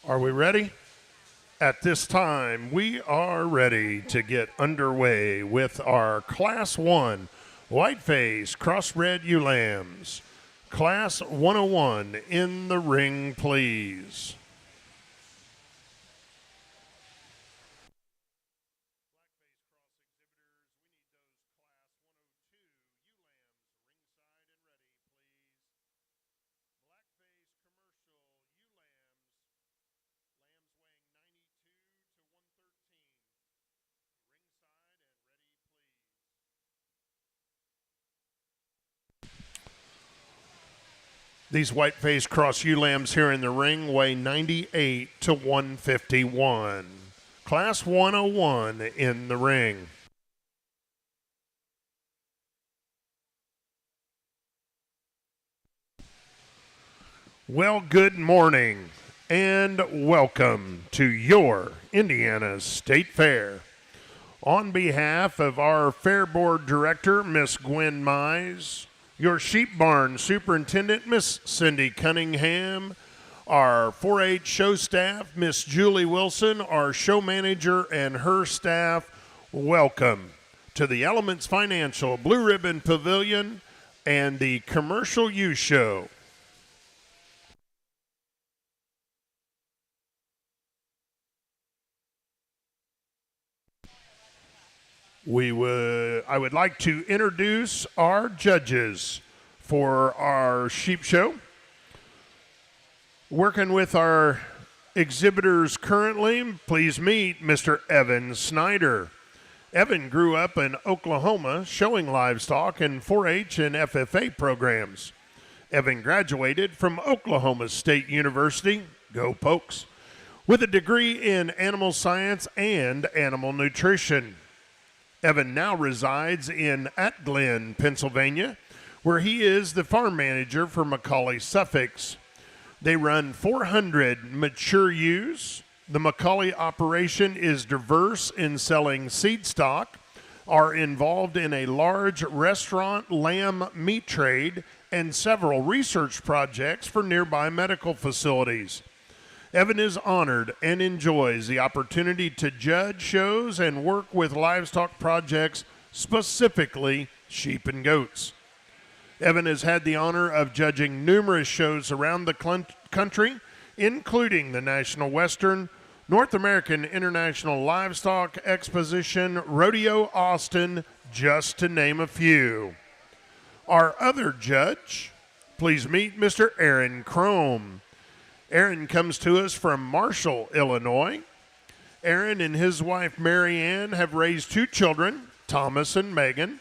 Are we ready? At this time, we are ready to get underway with our Class 1 Whiteface Crossbred Ewe Lambs. Class 101 in the ring, please. These white-faced cross ewe lambs here in the ring weigh 98 to 151. Class 101 in the ring. Well, good morning and welcome to your Indiana State Fair. On behalf of our Fair Board Director, Miss Gwen Mize, your Sheep Barn Superintendent, Miss Cindy Cunningham, our 4-H show staff, Miss Julie Wilson, our show manager and her staff, welcome to the Elements Financial Blue Ribbon Pavilion and the Commercial Ewe Show. I would like to introduce our judges for our sheep show. Working with our exhibitors currently, please meet Mr. Evan Snyder. Evan grew up in Oklahoma showing livestock in 4-H and FFA programs. Evan graduated from Oklahoma State University, go Pokes, with a degree in animal science and animal nutrition. Evan now resides in Glen, Pennsylvania, where he is the farm manager for Macaulay Suffolk. They run 400 mature ewes. The Macaulay operation is diverse in selling seed stock, are involved in a large restaurant lamb meat trade, and several research projects for nearby medical facilities. Evan is honored and enjoys the opportunity to judge shows and work with livestock projects, specifically sheep and goats. Evan has had the honor of judging numerous shows around the country, including the National Western, North American International Livestock Exposition, Rodeo Austin, just to name a few. Our other judge, please meet Mr. Aaron Crome. Aaron comes to us from Marshall, Illinois. Aaron and his wife, Mary Ann, have raised two children, Thomas and Megan.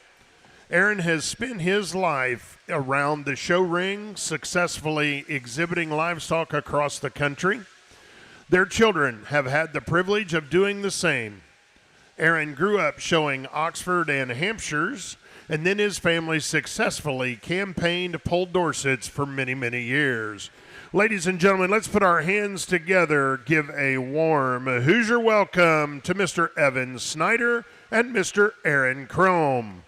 Aaron has spent his life around the show ring, successfully exhibiting livestock across the country. Their children have had the privilege of doing the same. Aaron grew up showing Oxford and Hampshires, and then his family successfully campaigned Poll Dorsets for many, many years. Ladies and gentlemen, let's put our hands together, give a warm Hoosier welcome to Mr. Evan Snyder and Mr. Aaron Crome.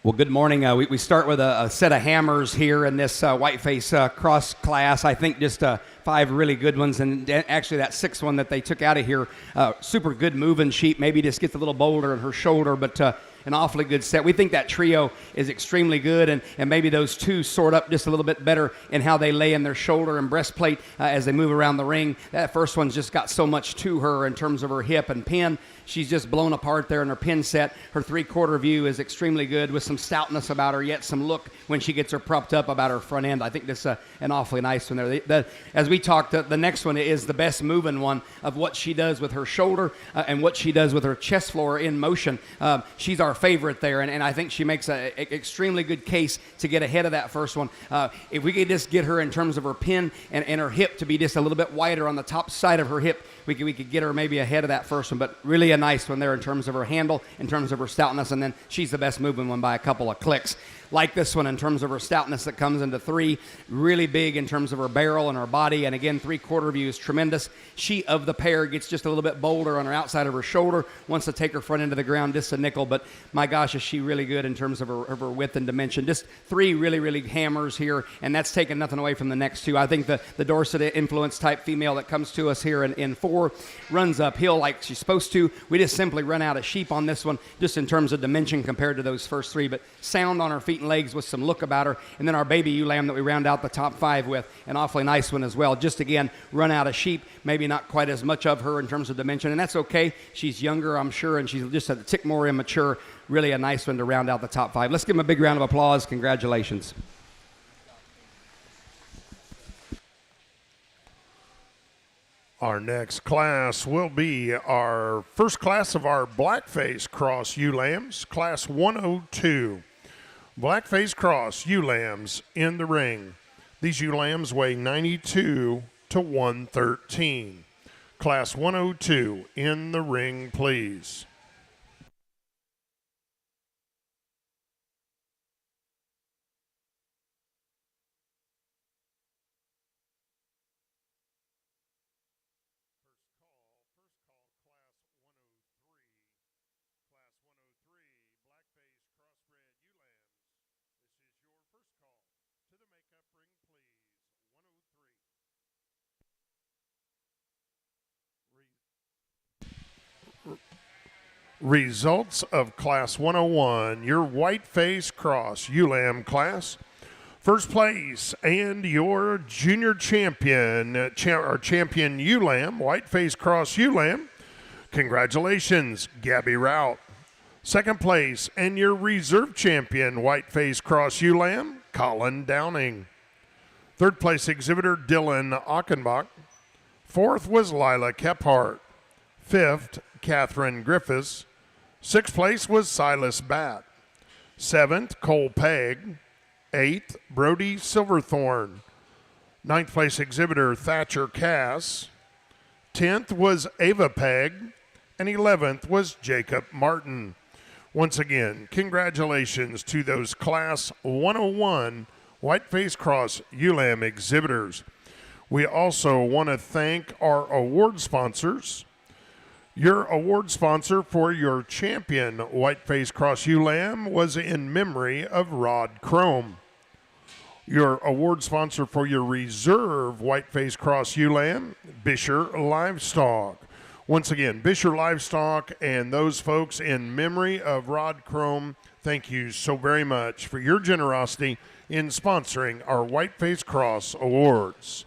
Well, good morning. We start with a set of hammers here in this whiteface cross class. I think just 5 really good ones, and actually that 6th one that they took out of here, super good moving sheep. Maybe just gets a little bolder in her shoulder, but an awfully good set. We think that trio is extremely good, and maybe those 2 sort up just a little bit better in how they lay in their shoulder and breastplate as they move around the ring. That first one's just got so much to her in terms of her hip and pin. She's just blown apart there in her pin set. Her 3/4 view is extremely good with some stoutness about her, yet some look when she gets her propped up about her front end. I think this is an awfully nice one there. As we talked, the next one is the best moving one of what she does with her shoulder and what she does with her chest floor in motion. She's our favorite there, and I think she makes an extremely good case to get ahead of that first one. If we could just get her in terms of her pin and her hip to be just a little bit wider on the top side of her hip, we could get her maybe ahead of that first one, but really a nice one there in terms of her handle, in terms of her stoutness, and then she's the best moving one by a couple of clicks. Like this one in terms of her stoutness that comes into 3, really big in terms of her barrel and her body, and again 3/4 view is tremendous. She of the pair gets just a little bit bolder on her outside of her shoulder, wants to take her front end of the ground just a nickel, but my gosh, is she really good in terms of her width and dimension. Just 3 really hammers here, and that's taking nothing away from the next 2. I think the Dorset influence type female that comes to us here in 4 runs uphill like she's supposed to. We just simply run out of sheep on this one, just in terms of dimension compared to those first 3, but sound on her feet and legs with some look about her. And then our baby ewe lamb that we round out the top 5 with, an awfully nice one as well. Just again, run out of sheep, maybe not quite as much of her in terms of dimension, and that's okay. She's younger, I'm sure, and she's just a tick more immature. Really a nice one to round out the top 5. Let's give them a big round of applause. Congratulations. Our next class will be our first class of our blackface cross ewe lambs, class 102. Blackface cross ewe lambs in the ring. These ewe lambs weigh 92 to 113. Class 102 in the ring, please. Results of Class 101, your whiteface cross ewe lamb class. First place and your junior champion, champion ewe lamb, whiteface cross ewe lamb. Congratulations, Gabby Rout. Second place and your reserve champion, whiteface cross ewe lamb, Colin Downing. Third place exhibitor, Dylan Achenbach. Fourth was Lila Kephart. Fifth, Catherine Griffiths. Sixth place was Silas Batt. Seventh, Cole Pegg. Eighth, Brody Silverthorne. Ninth place exhibitor, Thatcher Cass. 10th was Ava Pegg. And 11th was Jacob Martin. Once again, congratulations to those Class 101 Whiteface Cross ewe lamb exhibitors. We also want to thank our award sponsors. Your award sponsor for your champion Whiteface Cross ewe lamb was in memory of Rod Chrome. Your award sponsor for your reserve Whiteface Cross ewe lamb, Bisher Livestock. Once again, Bisher Livestock and those folks in memory of Rod Chrome, thank you so very much for your generosity in sponsoring our Whiteface Cross Awards.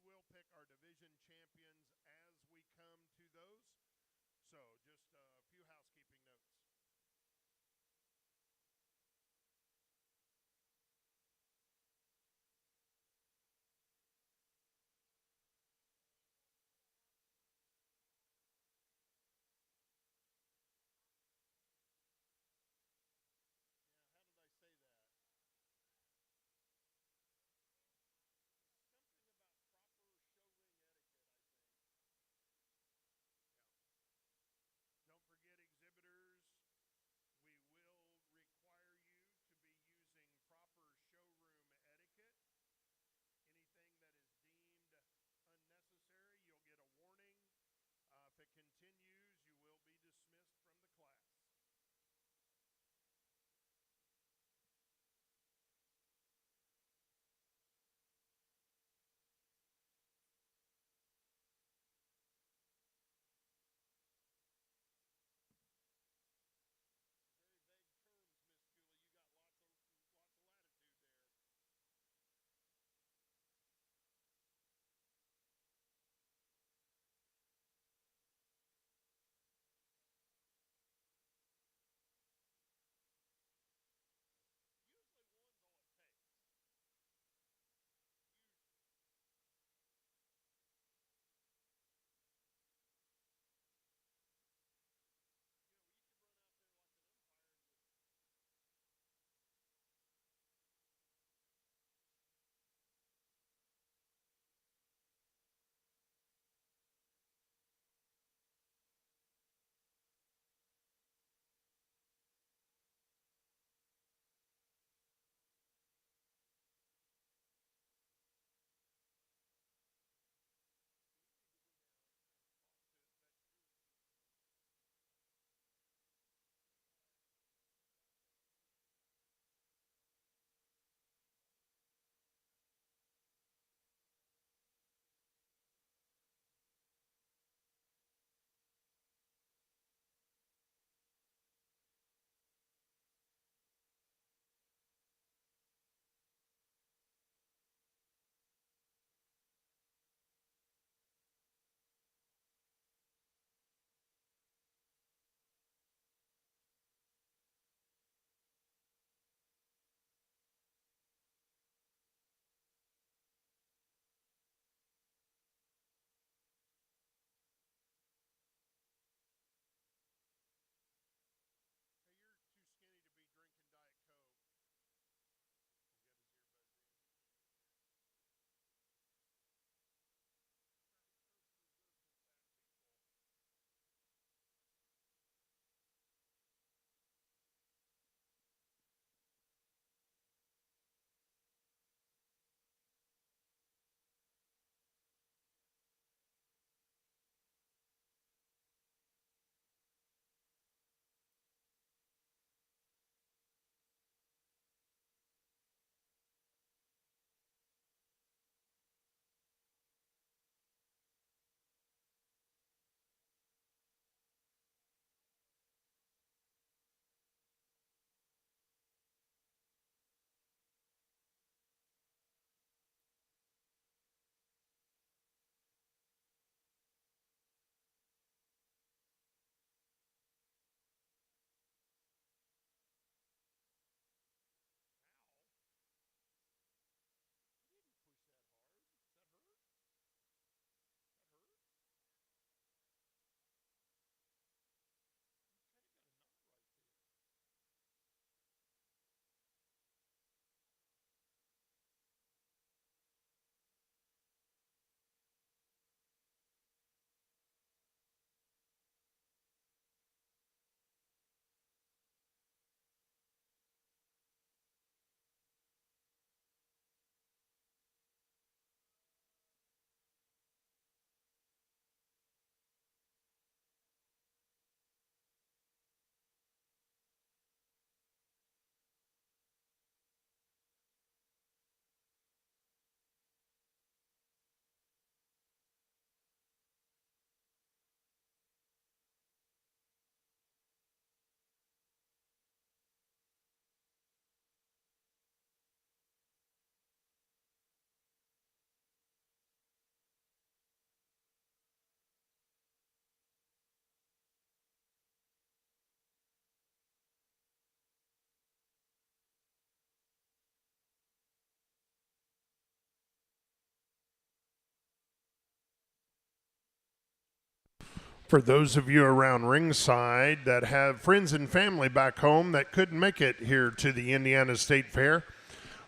will pick our division champions as we come to those. So just a few housekeeping notes. Yeah, how did I say that? Something about proper show ring etiquette, I think. For those of you around ringside that have friends and family back home that couldn't make it here to the Indiana State Fair,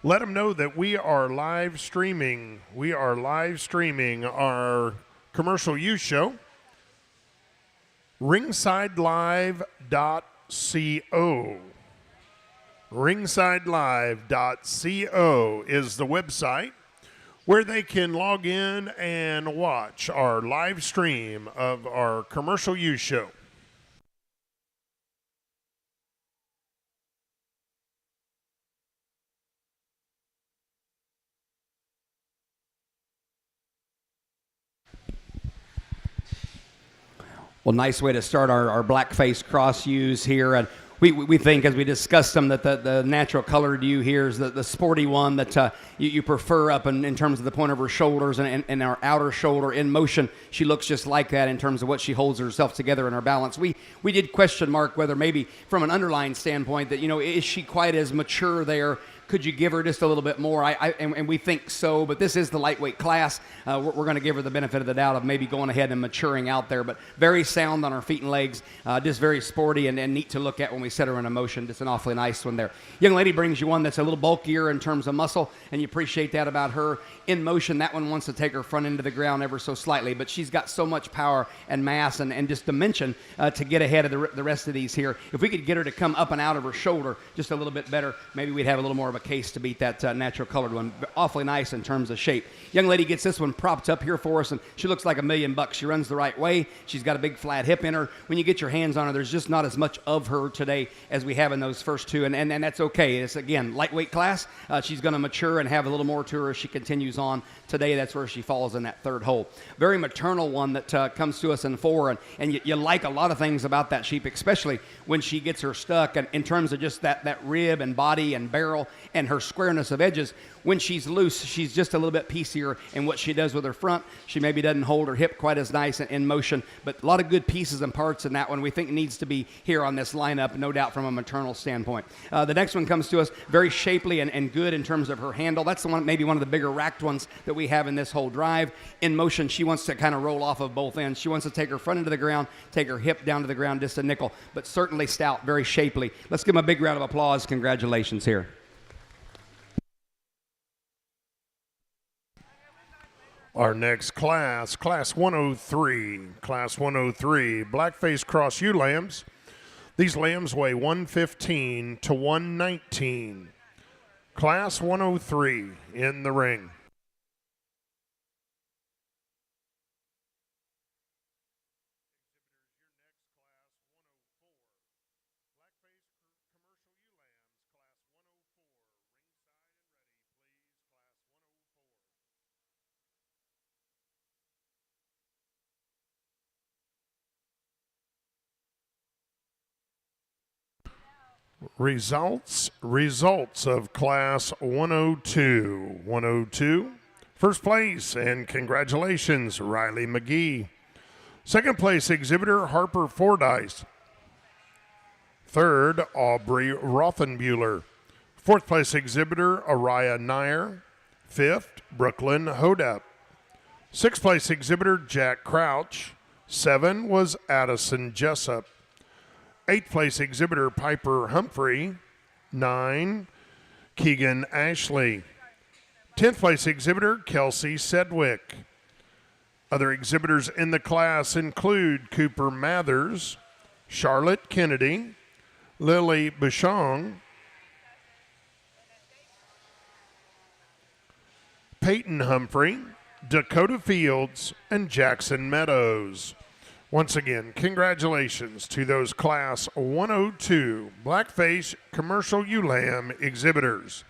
let them know that we are live streaming. We are live streaming our commercial use show. ringsidelive.co. ringsidelive.co is the website where they can log in and watch our live stream of our commercial use show. Well, nice way to start our black-face cross ewes here. And we think, as we discussed them, that the natural colored ewe here is the sporty one that you prefer up in terms of the point of her shoulders and our outer shoulder in motion. She looks just like that in terms of what she holds herself together in her balance. We did question mark whether maybe from an underlying standpoint that, is she quite as mature there? Could you give her just a little bit more? And we think so, but this is the lightweight class. We're going to give her the benefit of the doubt of maybe going ahead and maturing out there, but very sound on her feet and legs, just very sporty and neat to look at when we set her in motion. Just an awfully nice one there. Young lady brings you one that's a little bulkier in terms of muscle, and you appreciate that about her. In motion, that one wants to take her front into the ground ever so slightly, but she's got so much power and mass and just dimension to get ahead of the rest of these here. If we could get her to come up and out of her shoulder just a little bit better, maybe we'd have a little more of a case to beat that natural colored one. Awfully nice in terms of shape. Young lady gets this one propped up here for us, and she looks like $1,000,000. She runs the right way. She's got a big flat hip in her. When you get your hands on her, there's just not as much of her today as we have in those first two, and that's okay. It's, again, lightweight class. She's going to mature and have a little more to her as she continues on. Today, that's where she falls in that third hole. Very maternal one that comes to us in 4, and you like a lot of things about that sheep, especially when she gets her stuck, and in terms of just that rib and body and barrel and her squareness of edges. When she's loose, she's just a little bit piecier in what she does with her front. She maybe doesn't hold her hip quite as nice in motion, but a lot of good pieces and parts in that one we think needs to be here on this lineup, no doubt from a maternal standpoint. The next one comes to us very shapely and good in terms of her handle. That's the one, maybe one of the bigger racked ones that we have in this whole drive. In motion, she wants to kind of roll off of both ends. She wants to take her front into the ground, take her hip down to the ground just a nickel, but certainly stout, very shapely. Let's give them a big round of applause. Congratulations here. Our next class, Class 103. Class 103, black-faced cross ewe lambs. These lambs weigh 115 to 119. Class 103 in the ring. Results of Class 102. 102. First place, and congratulations, Riley McGee. Second place, exhibitor Harper Fordyce. Third, Aubrey Rothenbuehler. Fourth place, exhibitor Araya Nair. Fifth, Brooklyn Hodup. Sixth place, exhibitor Jack Crouch. 7 was Addison Jessup. 8th place exhibitor Piper Humphrey. 9, Keegan Ashley. 10th place exhibitor Kelsey Sedgwick. Other exhibitors in the class include Cooper Mathers, Charlotte Kennedy, Lily Bouchon, Peyton Humphrey, Dakota Fields, and Jackson Meadows. Once again, congratulations to those Class 102 Blackface Commercial Ewe Lamb exhibitors.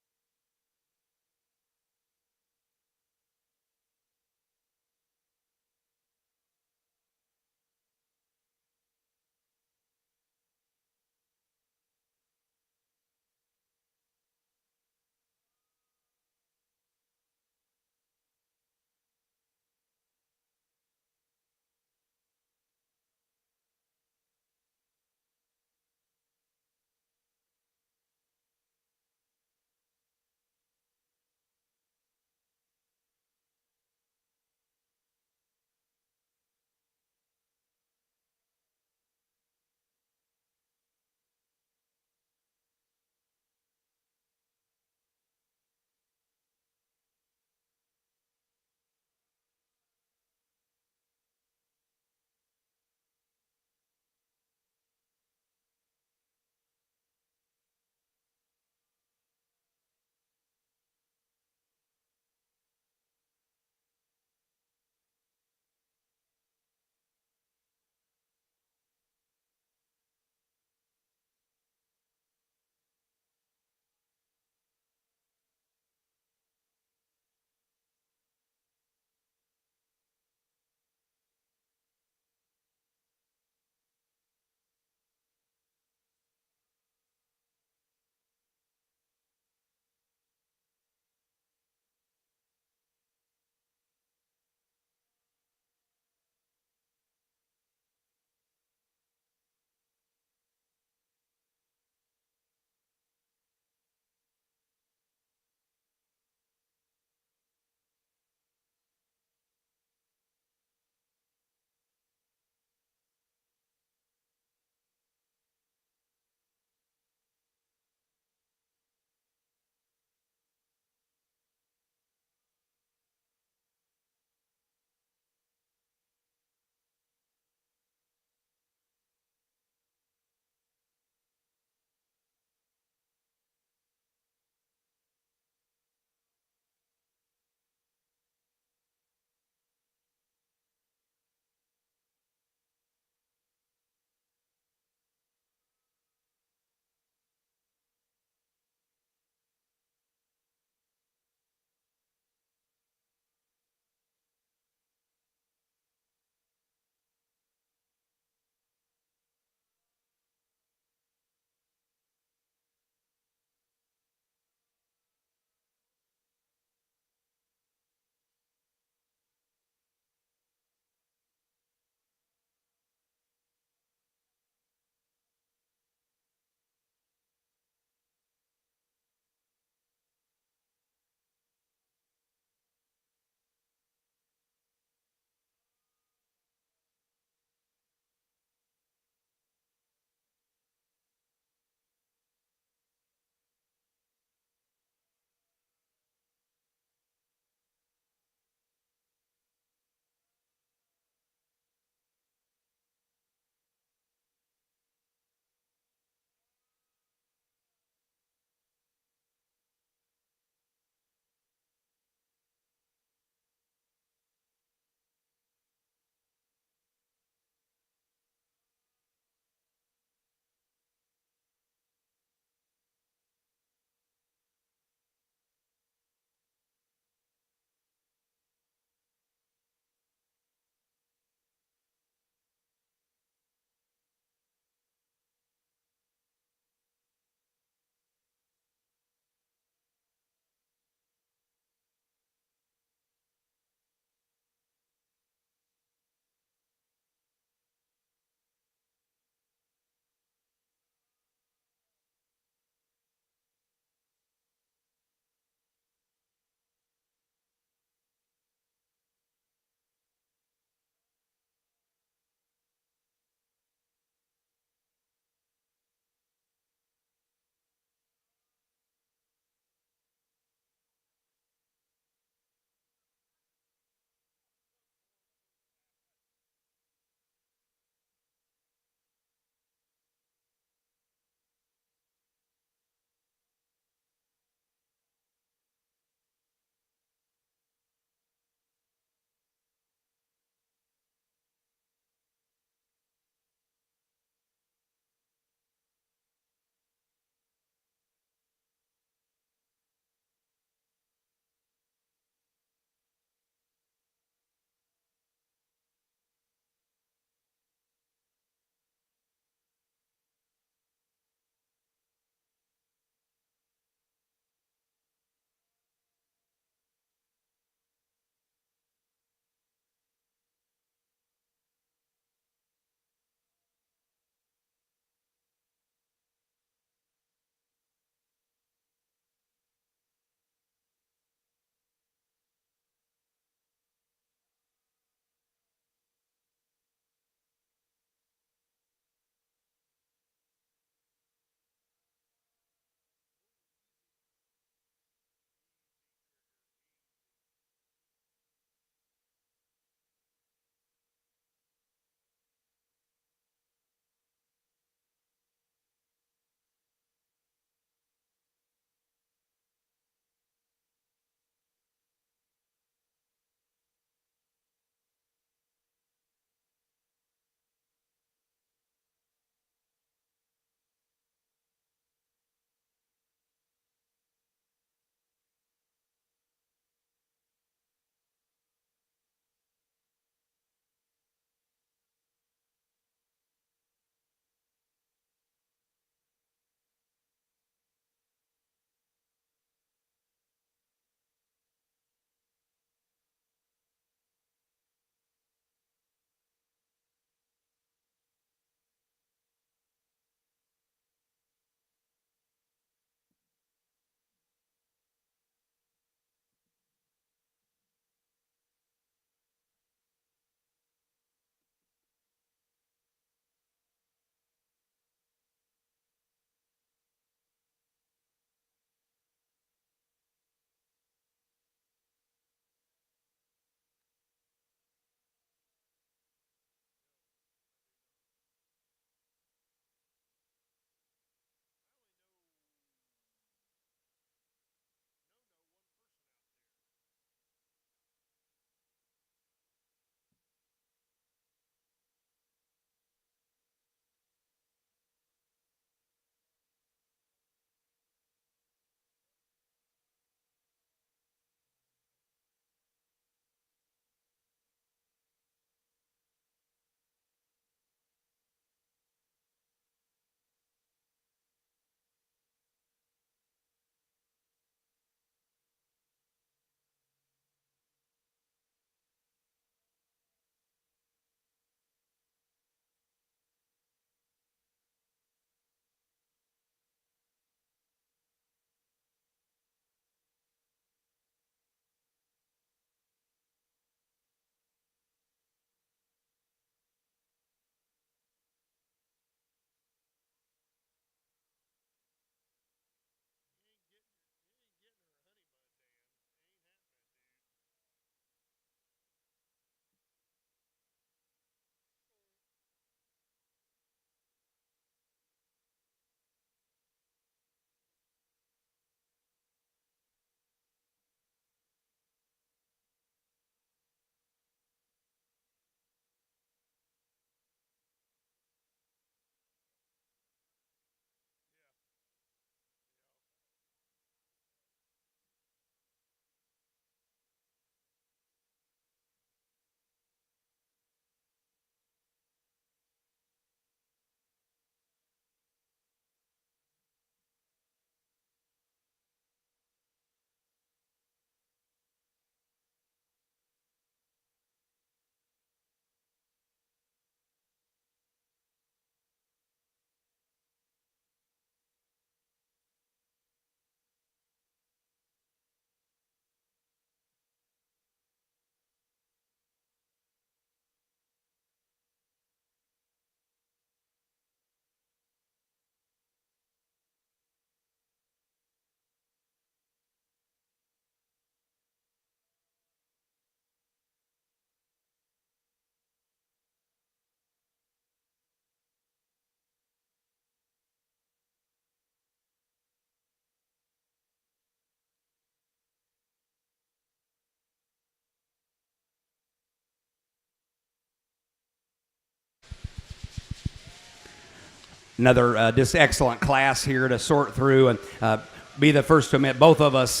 Another just excellent class here to sort through and be the first to admit both of us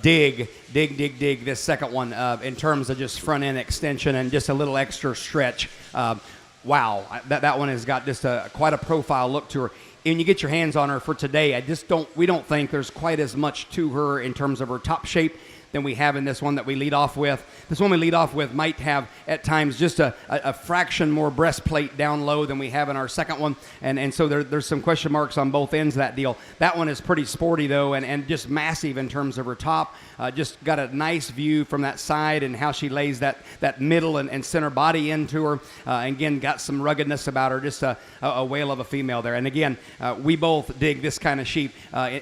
dig this second one in terms of just front end extension and just a little extra stretch. Wow, that one has got just quite a profile look to her. And you get your hands on her for today, we don't think there's quite as much to her in terms of her top shape than we have in this one that we lead off with. This one we lead off with might have at times just a fraction more breastplate down low than we have in our second one, and so there's some question marks on both ends of that deal. That one is pretty sporty though, and just massive in terms of her top. Just got a nice view from that side and how she lays that middle and center body into her. Again, got some ruggedness about her, just a whale of a female there. And again, we both dig this kind of sheep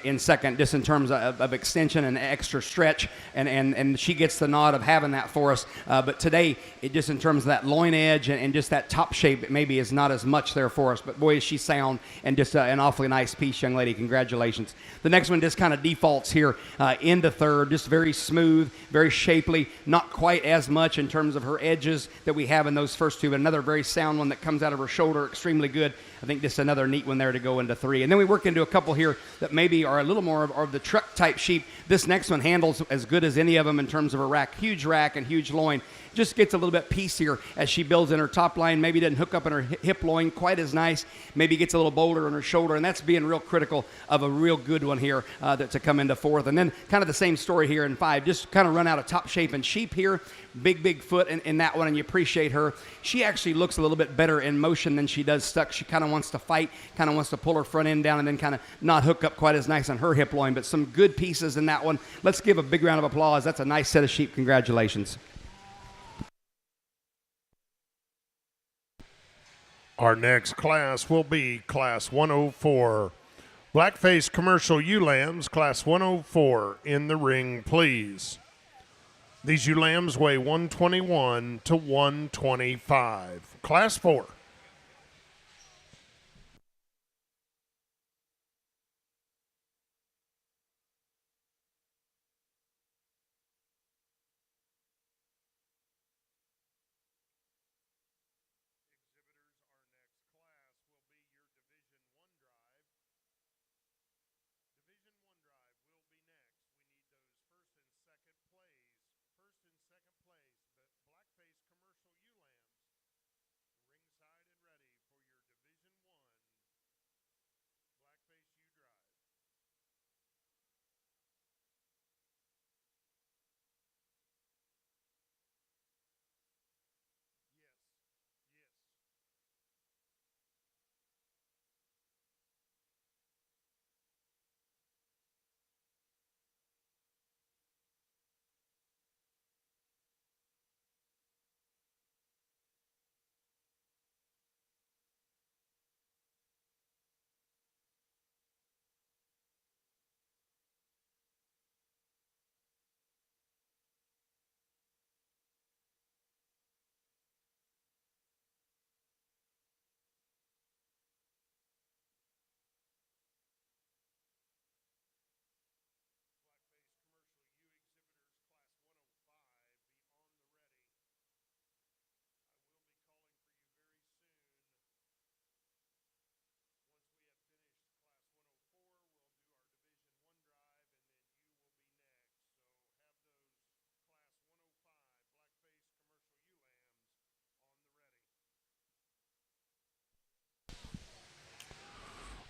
in second, just in terms of extension and extra stretch. And she gets the nod of having that for us. But today, it just in terms of that loin edge and just that top shape, it maybe is not as much there for us. But boy, is she sound and just an awfully nice piece, young lady. Congratulations. The next one just kind of defaults here into third. Just very smooth, very shapely. Not quite as much in terms of her edges that we have in those first two. But another very sound one that comes out of her shoulder, extremely good. I think just another neat one there to go into three. And then we work into a couple here that maybe are a little more of the truck type sheep. This next one handles as good as any of them in terms of a rack. Huge rack and huge loin. Just gets a little bit piecier as she builds in her top line. Maybe doesn't hook up in her hip loin quite as nice. Maybe gets a little bolder on her shoulder, and that's being real critical of a real good one here to come into fourth. And then kind of the same story here in five. Just kind of run out of top shape and sheep here. Big foot in that one, and you appreciate her. She actually looks a little bit better in motion than she does stuck. She kind of wants to fight, kind of wants to pull her front end down and then kind of not hook up quite as nice on her hip loin, but some good pieces in that one. Let's give a big round of applause. That's a nice set of sheep. Congratulations. Our next class will be Class 104. Blackface Commercial Ewe Lambs, Class 104, in the ring, please. These ewe lambs weigh 121 to 125. Class 4.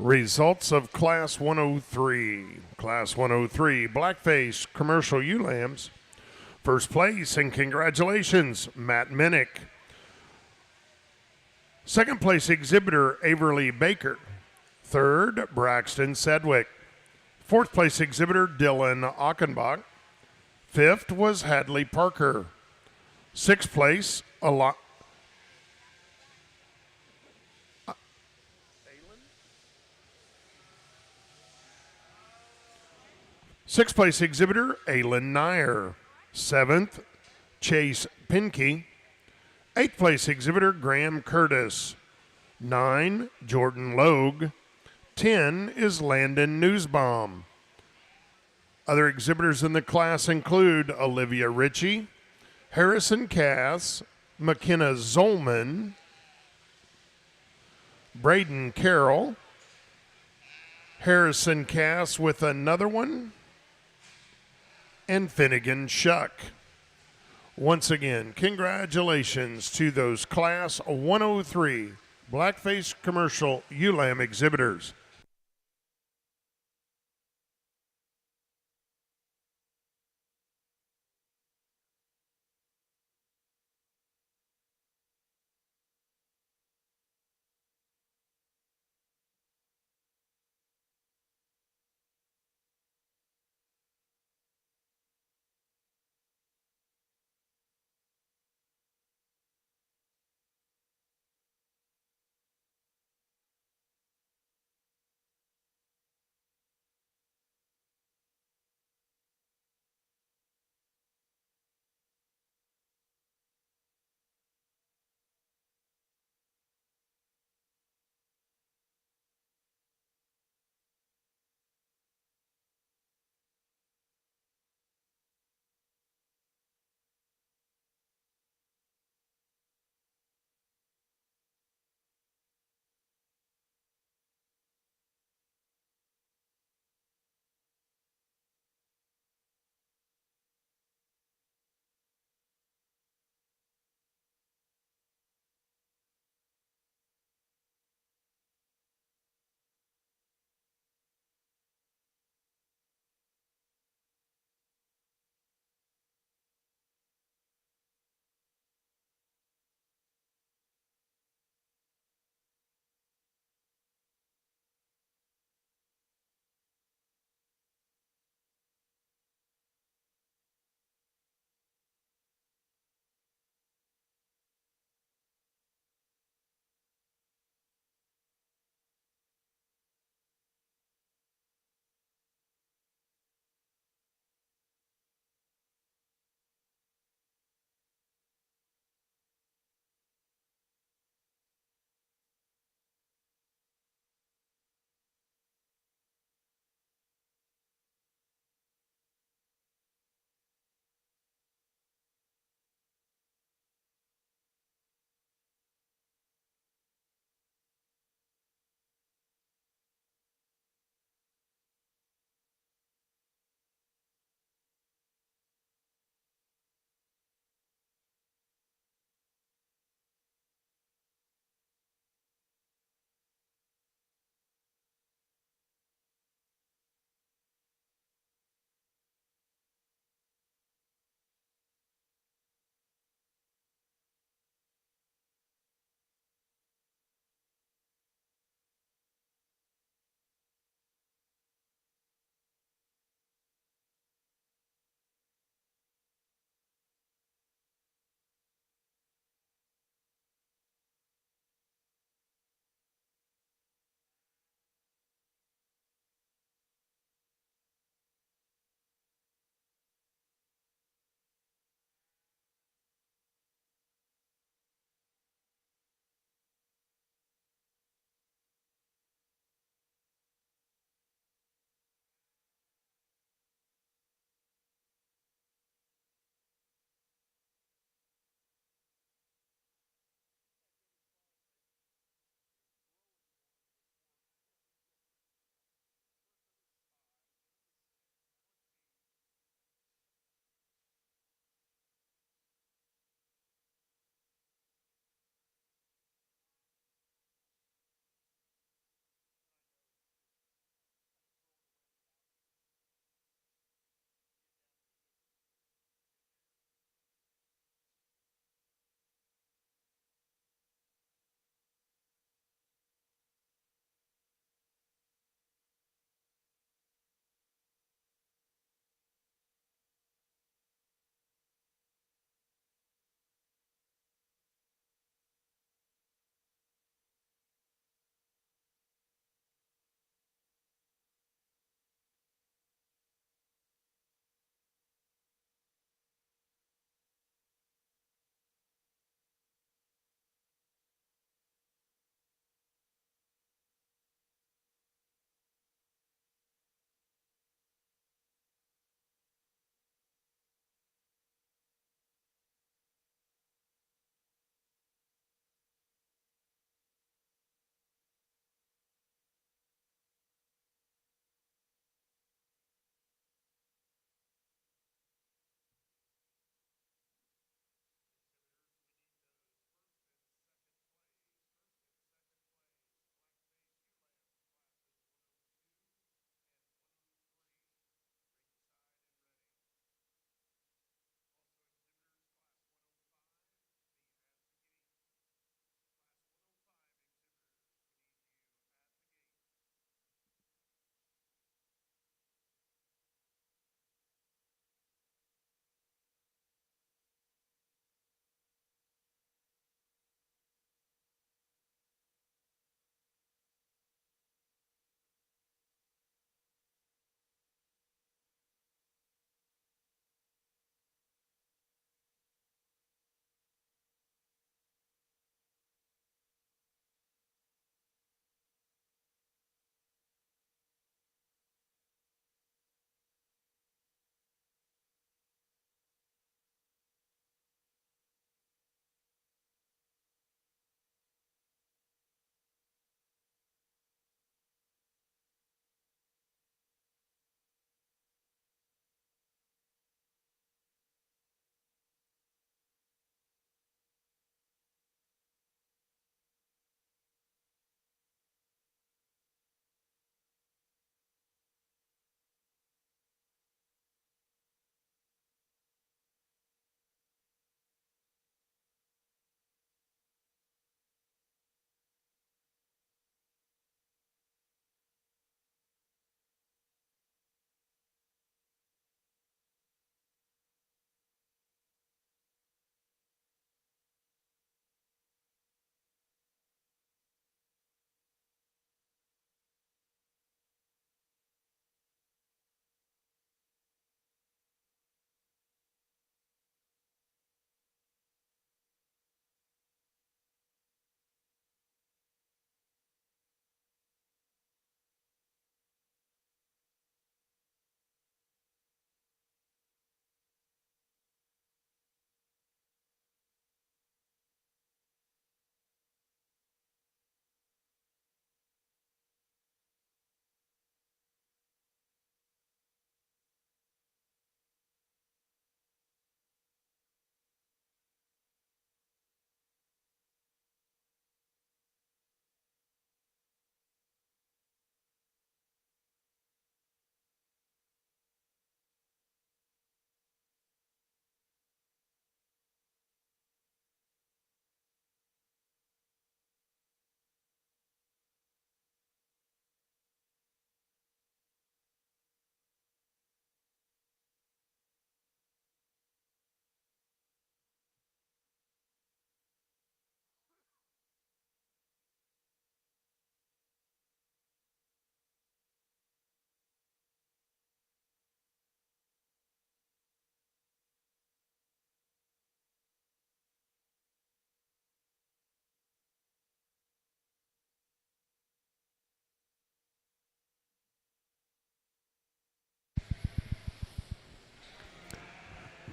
Results of Class 103. Class 103, Blackface Commercial Ewe Lambs. First place, and congratulations, Matt Minnick. Second place exhibitor, Averly Baker. Third, Braxton Sedgwick. Fourth place exhibitor, Dylan Achenbach. Fifth was Hadley Parker. Sixth place, Sixth place exhibitor, Aylin Nair. Seventh, Chase Pinkey. Eighth place exhibitor, Graham Curtis. 9, Jordan Logue. 10 is Landon Newsbaum. Other exhibitors in the class include Olivia Ritchie, Harrison Cass, McKenna Zolman, Braden Carroll, Harrison Cass with another one, and Finnegan Shuck. Once again, congratulations to those Class 103 Blackface Commercial ewe lamb exhibitors.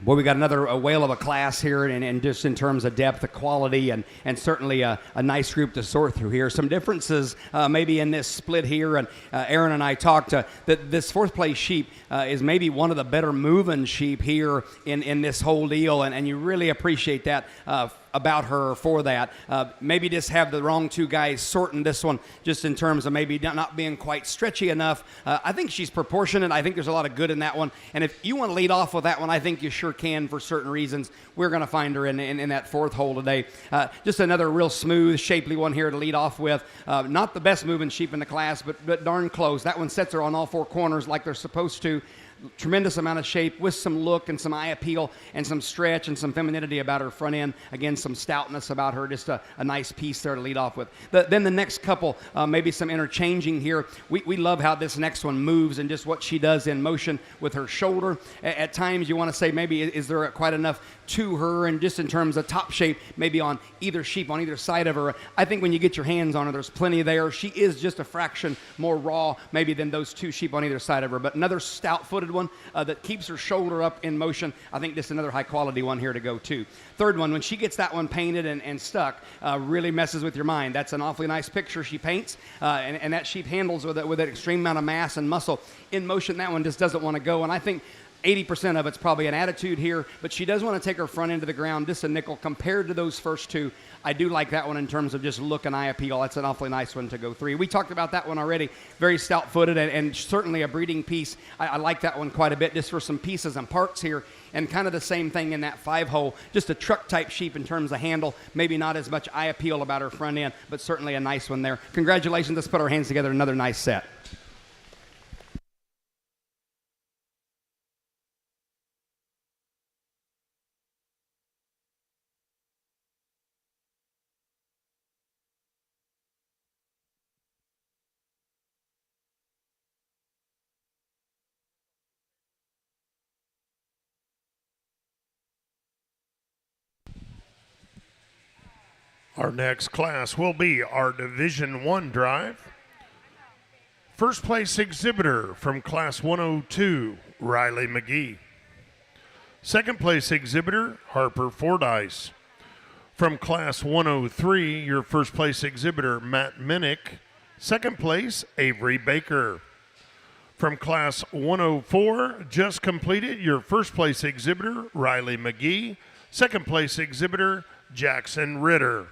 Boy, we got another whale of a class here, and just in terms of depth, of quality, and certainly a nice group to sort through here. Some differences maybe in this split here, and Aaron and I talked that this fourth place sheep is maybe one of the better moving sheep here in this whole deal, and you really appreciate that about her for that. Maybe just have the wrong two guys sorting this one just in terms of maybe not being quite stretchy enough. I think she's proportionate. I think there's a lot of good in that one. And if you want to lead off with that one, I think you sure can for certain reasons. We're going to find her in that fourth hole today. Just another real smooth, shapely one here to lead off with. Not the best moving sheep in the class, but darn close. That one sets her on all four corners like they're supposed to. Tremendous amount of shape with some look and some eye appeal and some stretch and some femininity about her front end. Again, some stoutness about her. Just a nice piece there to lead off with. Then the next couple, maybe some interchanging here. We love how this next one moves and just what she does in motion with her shoulder. At times you want to say maybe is there quite enough to her, and just in terms of top shape, maybe on either sheep on either side of her. I think when you get your hands on her, there's plenty there. She is just a fraction more raw maybe than those two sheep on either side of her, but another stout-footed one that keeps her shoulder up in motion. I think just another high-quality one here to go too. Third one, when she gets that one painted and stuck, really messes with your mind. That's an awfully nice picture she paints, and that sheep handles with an extreme amount of mass and muscle in motion. That one just doesn't want to go, and I think 80% of it's probably an attitude here, but she does want to take her front end to the ground just a nickel compared to those first two. I do like that one in terms of just look and eye appeal. That's an awfully nice one to go three. We talked about that one already. Very stout-footed and certainly a breeding piece. I like that one quite a bit just for some pieces and parts here, and kind of the same thing in that five hole. Just a truck-type sheep in terms of handle. Maybe not as much eye appeal about her front end, but certainly a nice one there. Congratulations. Let's put our hands together. Another nice set. Our next class will be our Division I drive. First place exhibitor from Class 102, Riley McGee. Second place exhibitor, Harper Fordyce. From Class 103, your first place exhibitor, Matt Minnick. Second place, Avery Baker. From Class 104, just completed, your first place exhibitor, Riley McGee. Second place exhibitor, Jackson Ritter.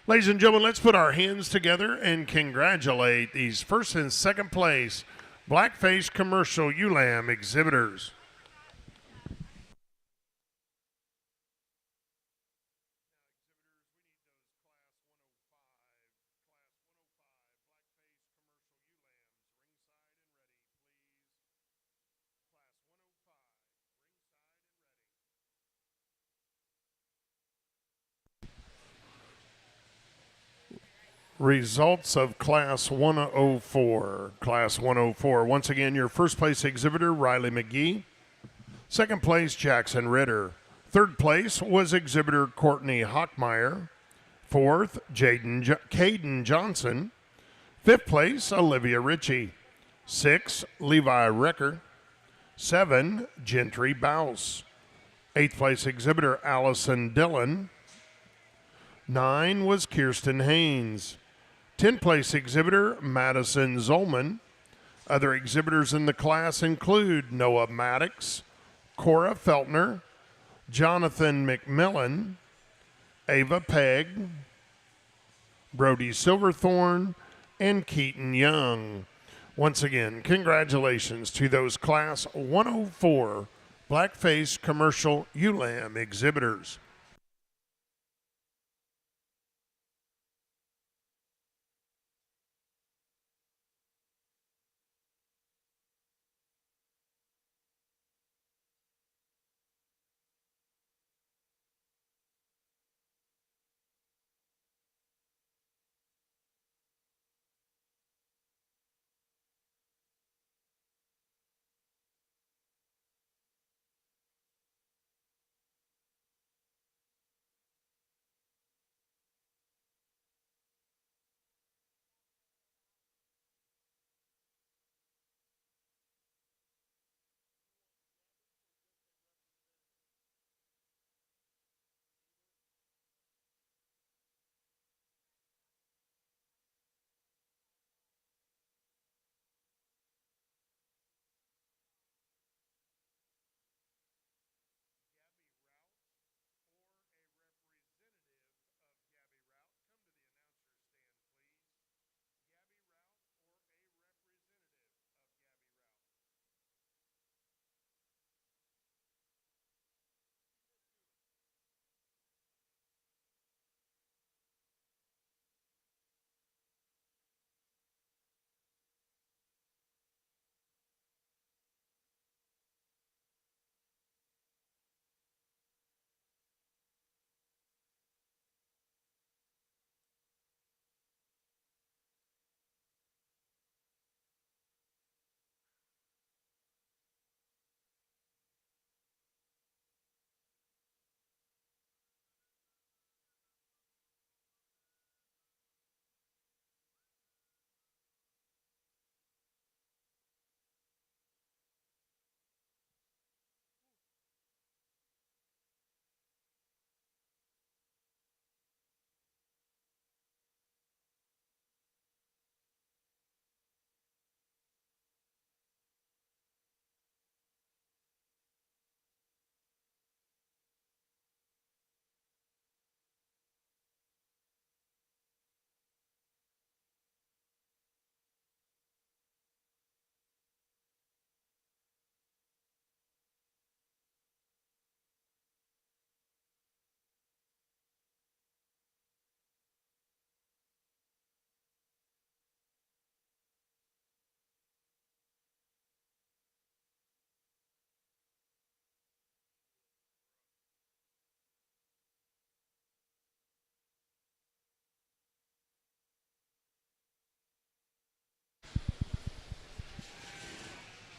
Ladies and gentlemen, let's put our hands together and congratulate these first and second place Blackface Commercial ewe lamb exhibitors. Results of Class 104. Class 104. Once again, your first place exhibitor, Riley McGee. Second place, Jackson Ritter. Third place was exhibitor Courtney Hockmeyer. Fourth, Caden Johnson. Fifth place, Olivia Ritchie. 6, Levi Recker. 7, Gentry Bouse. Eighth place exhibitor, Allison Dillon. 9 was Kirsten Haynes. 10th place exhibitor, Madison Zolman. Other exhibitors in the class include Noah Maddox, Cora Feltner, Jonathan McMillan, Ava Pegg, Brody Silverthorne, and Keaton Young. Once again, congratulations to those Class 104 Blackface Commercial ewe lamb exhibitors.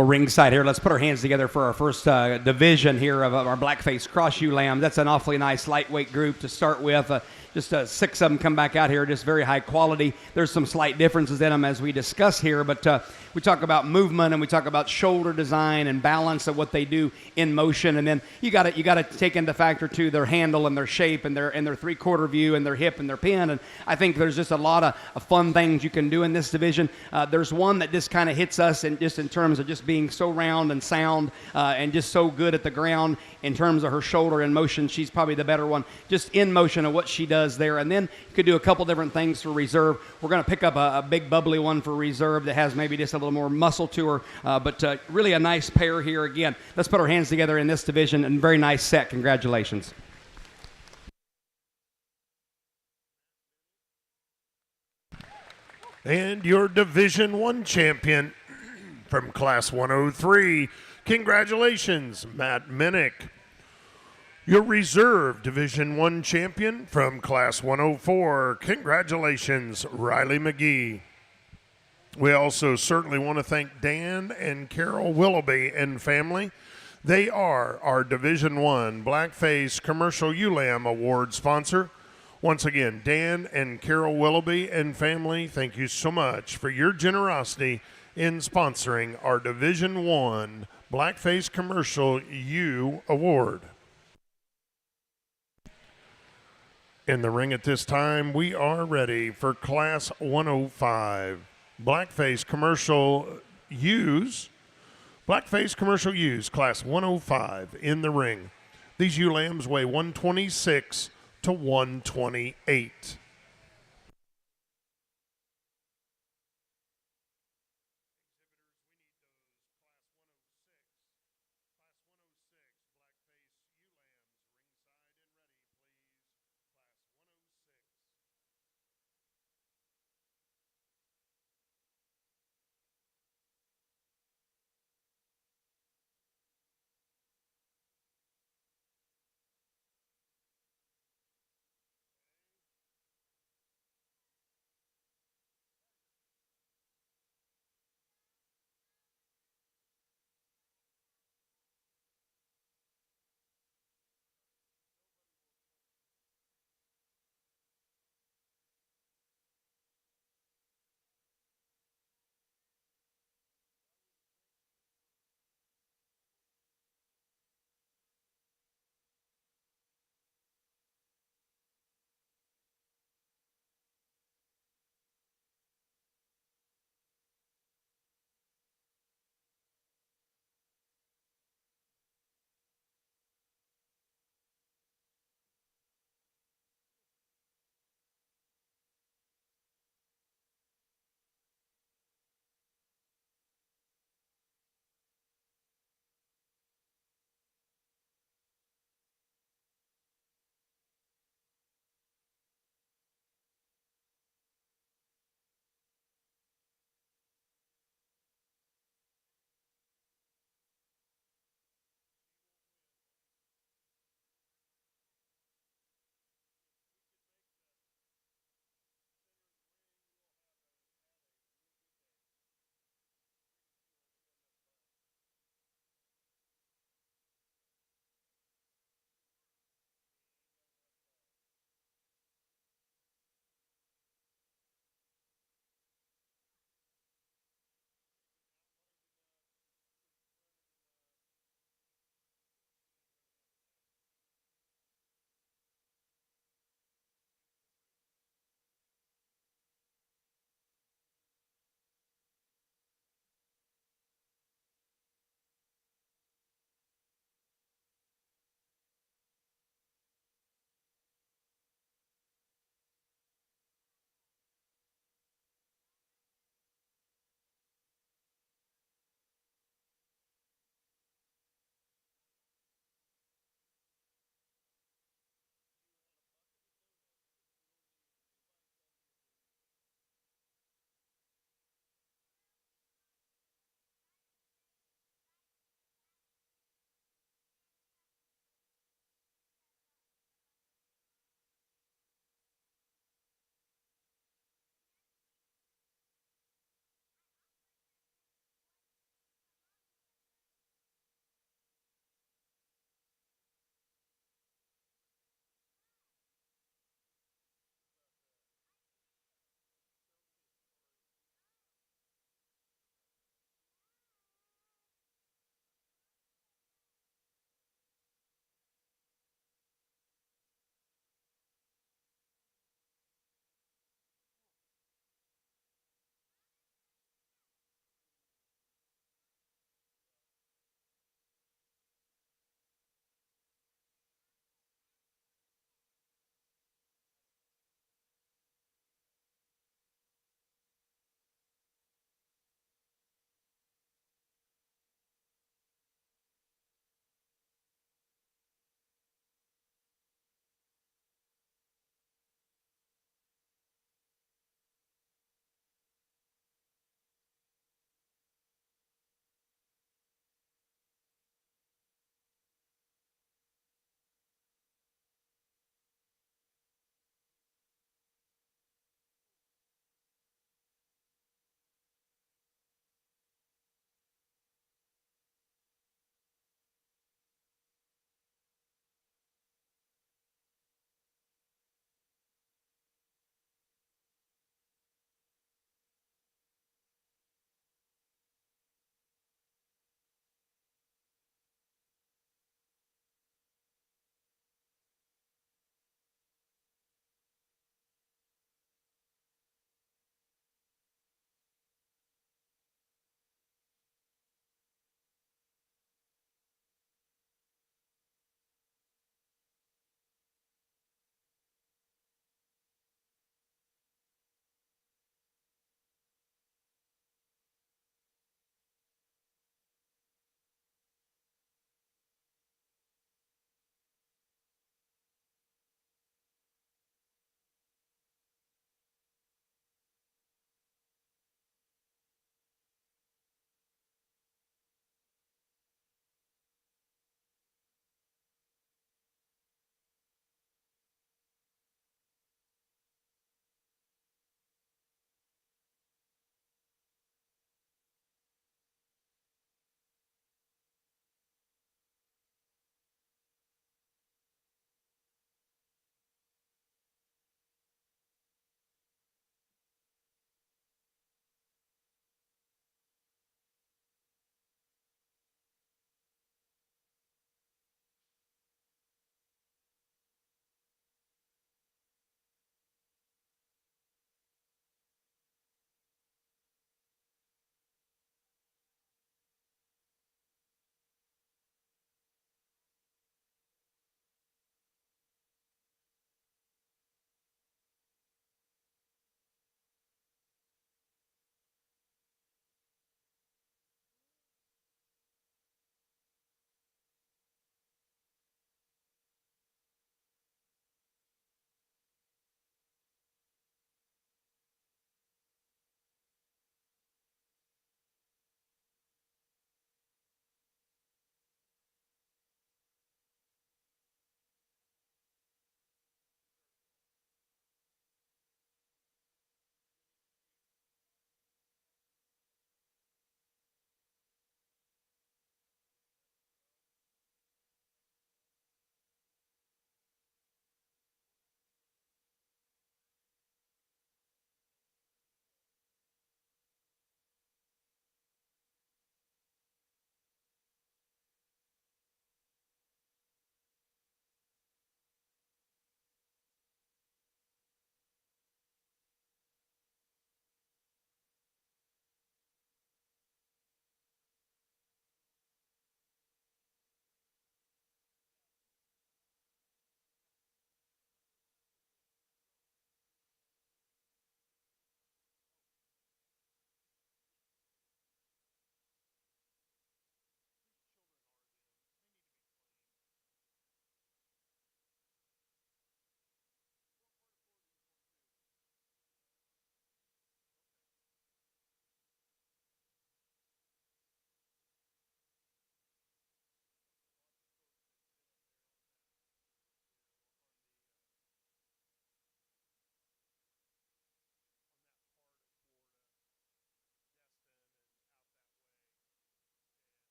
Well, ringside here, let's put our hands together for our first division here of our blackface cross ewe lamb. That's an awfully nice lightweight group to start with. Just 6 of them come back out here, just very high quality. There's some slight differences in them as we discuss here, but we talk about movement and we talk about shoulder design and balance of what they do in motion, and then you got to take into factor too their handle and their shape and their 3/4 view and their hip and their pin. And I think there's just a lot of fun things you can do in this division. There's one that just kind of hits us in terms of just being so round and sound and just so good at the ground in terms of her shoulder and motion. She's probably the better one, just in motion of what she does there. And then you could do a couple different things for reserve. We're going to pick up a big bubbly one for reserve that has maybe just a little more muscle to her, but really a nice pair here. Again, let's put our hands together in this division, and very nice set. Congratulations. And your Division 1 champion from Class 103, congratulations, Matt Minnick. Your reserve Division 1 champion from Class 104, congratulations, Riley McGee. We also certainly want to thank Dan and Carol Willoughby and family. They are our Division 1 Blackface Commercial Ewe Lamb Award sponsor. Once again, Dan and Carol Willoughby and family, thank you so much for your generosity in sponsoring our Division 1 Blackface Commercial Ewe Award. In the ring at this time, we are ready for Class 105. Blackface Commercial Ewes. Blackface Commercial Ewes, Class 105 in the ring. These ewe lambs weigh 126 to 128.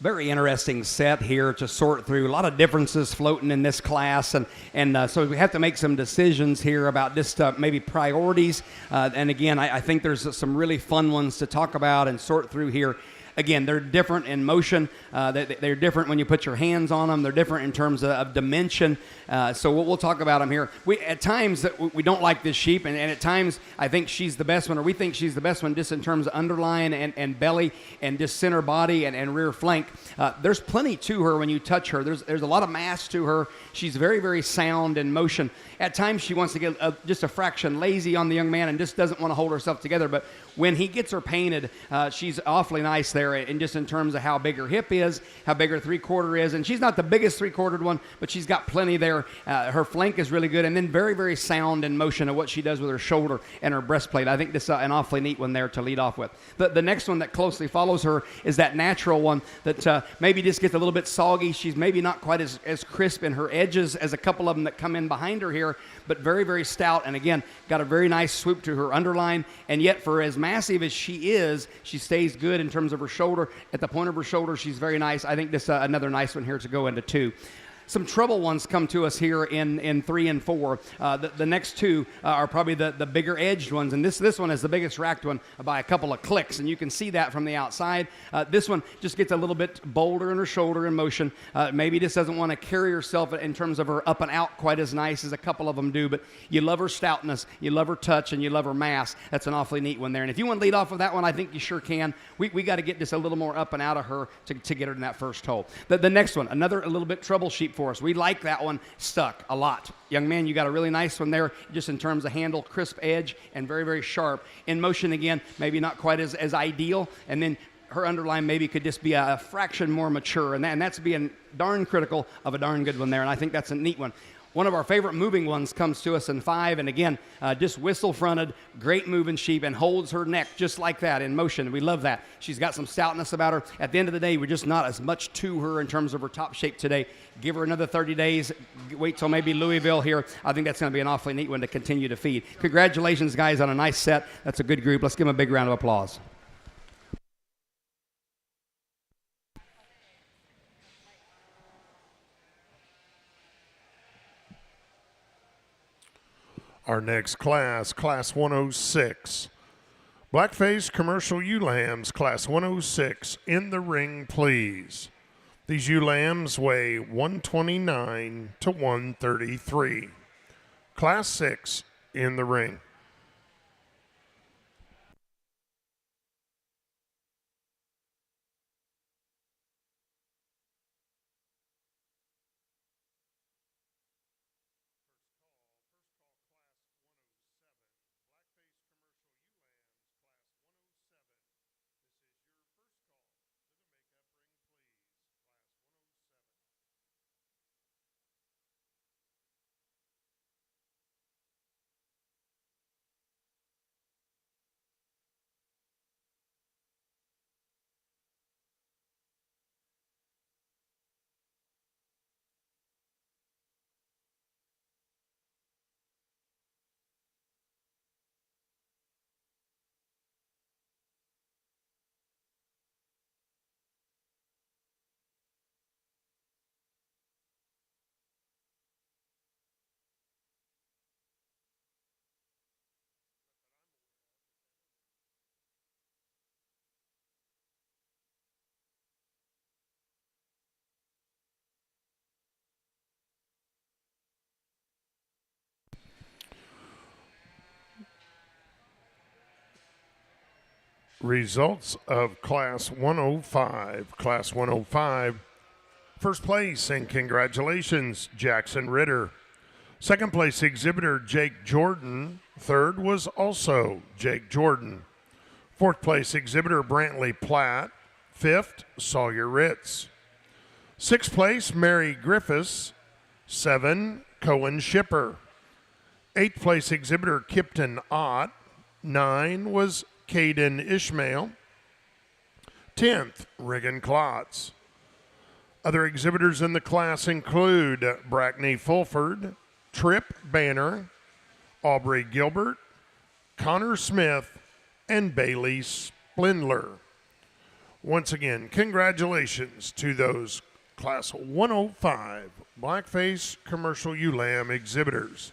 Very interesting set here to sort through. A lot of differences floating in this class, and so we have to make some decisions here about just maybe priorities. And again, I think there's some really fun ones to talk about and sort through here. Again, they're different in motion. They're different when you put your hands on them. They're different in terms of dimension. So we'll talk about them here. At times we don't like this sheep, and at times I think she's the best one, or we think she's the best one just in terms of underline and belly and just center body and rear flank. There's plenty to her when you touch her. There's a lot of mass to her. She's very, very sound in motion. At times she wants to get just a fraction lazy on the young man and just doesn't want to hold herself together. But when he gets her painted, she's awfully nice there, and just in terms of how big her hip is, how big her three-quarter is. And she's not the biggest three-quartered one, but she's got plenty there. Her flank is really good, and then very, very sound in motion of what she does with her shoulder and her breastplate. I think this is an awfully neat one there to lead off with. The next one that closely follows her is that natural one that maybe just gets a little bit soggy. She's maybe not quite as crisp in her edges as a couple of them that come in behind her here, but very, very stout, and again, got a very nice swoop to her underline, and yet for as massive as she is, she stays good in terms of her shoulder. At the point of her shoulder, she's very nice. I think this another nice one here to go into 2. Some trouble ones come to us here in 3 and 4. The next 2 are probably the bigger edged ones, and this one is the biggest racked one by a couple of clicks, and you can see that from the outside. This one just gets a little bit bolder in her shoulder in motion. Maybe just doesn't want to carry herself in terms of her up and out quite as nice as a couple of them do, but you love her stoutness, you love her touch, and you love her mass. That's an awfully neat one there, and if you want to lead off with that one, I think you sure can. We got to get just a little more up and out of her to get her in that first hole. The next one, another a little bit trouble sheep for us. We like that one stuck a lot. Young man, you got a really nice one there just in terms of handle, crisp edge, and very, very sharp. In motion again, maybe not quite as ideal, and then her underline maybe could just be a fraction more mature, and that's being darn critical of a darn good one there, and I think that's a neat one. One of our favorite moving ones comes to us in 5, and again, just whistle-fronted, great moving sheep, and holds her neck just like that in motion. We love that. She's got some stoutness about her. At the end of the day, we're just not as much to her in terms of her top shape today. Give her another 30 days. Wait till maybe Louisville here. I think that's going to be an awfully neat one to continue to feed. Congratulations, guys, on a nice set. That's a good group. Let's give them a big round of applause. Our next class, Class 106. Blackface Commercial Ewe Lambs, Class 106. In the ring, please. These ewe lambs weigh 129 to 133. Class 6, in the ring. Results of Class 105. Class 105, first place, and congratulations, Jackson Ritter. Second place exhibitor, Jake Jordan. Third was also Jake Jordan. Fourth place exhibitor, Brantley Platt. Fifth, Sawyer Ritz. Sixth place, Mary Griffiths. 7, Cohen Shipper. Eighth place exhibitor, Kipton Ott. 9 was Caden Ishmael. 10th, Regan Klotz. Other exhibitors in the class include Brackney Fulford, Tripp Banner, Aubrey Gilbert, Connor Smith, and Bailey Splindler. Once again, congratulations to those Class 105 Blackface Commercial Ewe Lamb exhibitors.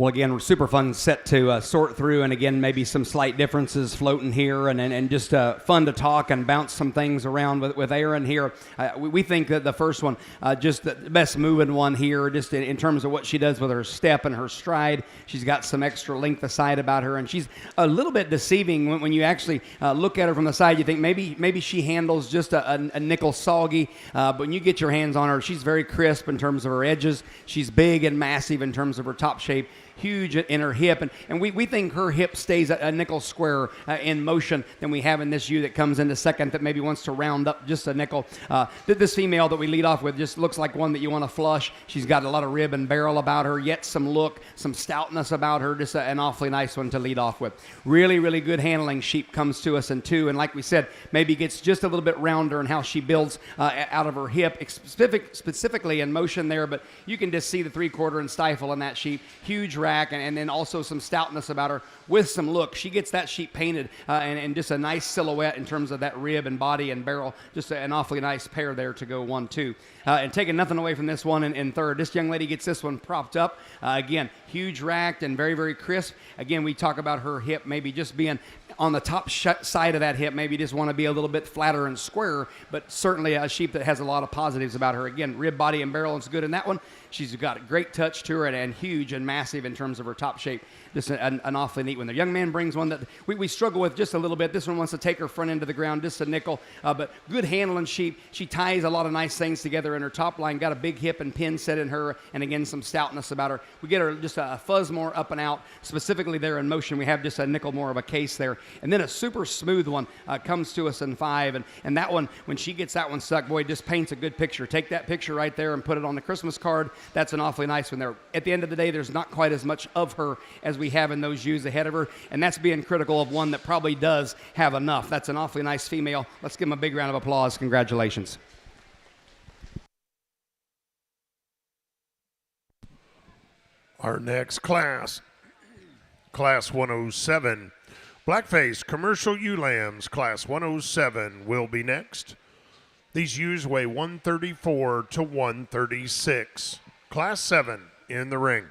Well, again, super fun set to sort through, and again, maybe some slight differences floating here, and just fun to talk and bounce some things around with Aaron here. We think that the first one, just the best moving one here, just in terms of what she does with her step and her stride. She's got some extra length of side about her, and she's a little bit deceiving when you actually look at her from the side. You think maybe she handles just a nickel soggy, but when you get your hands on her, she's very crisp in terms of her edges. She's big and massive in terms of her top shape. Huge in her hip, and we think her hip stays a nickel square in motion than we have in this ewe that comes into second that maybe wants to round up just a nickel. This female that we lead off with just looks like one that you want to flush. She's got a lot of rib and barrel about her, yet some look, some stoutness about her, just an awfully nice one to lead off with. Really, really good handling sheep comes to us in two, and like we said, maybe gets just a little bit rounder in how she builds out of her hip, specifically in motion there, but you can just see the 3/4 and stifle in that sheep. Huge rack, and then also some stoutness about her with some look. She gets that sheep painted and just a nice silhouette in terms of that rib and body and barrel. Just an awfully nice pair there to go 1-2. And taking nothing away from this one in third. This young lady gets this one propped up. Again, huge racked and very, very crisp. Again, we talk about her hip maybe just being on the top side of that hip, maybe just want to be a little bit flatter and squarer, but certainly a sheep that has a lot of positives about her. Again, rib, body, and barrel is good in that one. She's got a great touch to her and huge and massive in terms of her top shape. Just an awfully neat one. The young man brings one that we struggle with just a little bit. This one wants to take her front end to the ground, just a nickel, but good handling sheep. She ties a lot of nice things together in her top line, got a big hip and pin set in her, and again, some stoutness about her. We get her just a fuzz more up and out, specifically there in motion. We have just a nickel more of a case there. And then a super smooth one comes to us in 5, and that one, when she gets that one stuck, boy, just paints a good picture. Take that picture right there and put it on the Christmas card. That's an awfully nice one there. At the end of the day, there's not quite as much of her as we have in those ewes ahead of her, and that's being critical of one that probably does have enough. That's an awfully nice female. Let's give them a big round of applause. Congratulations. Our next class, Class 107. Blackface Commercial Ewe Lambs, Class 107, will be next. These ewes weigh 134 to 136. Class 7 in the ring.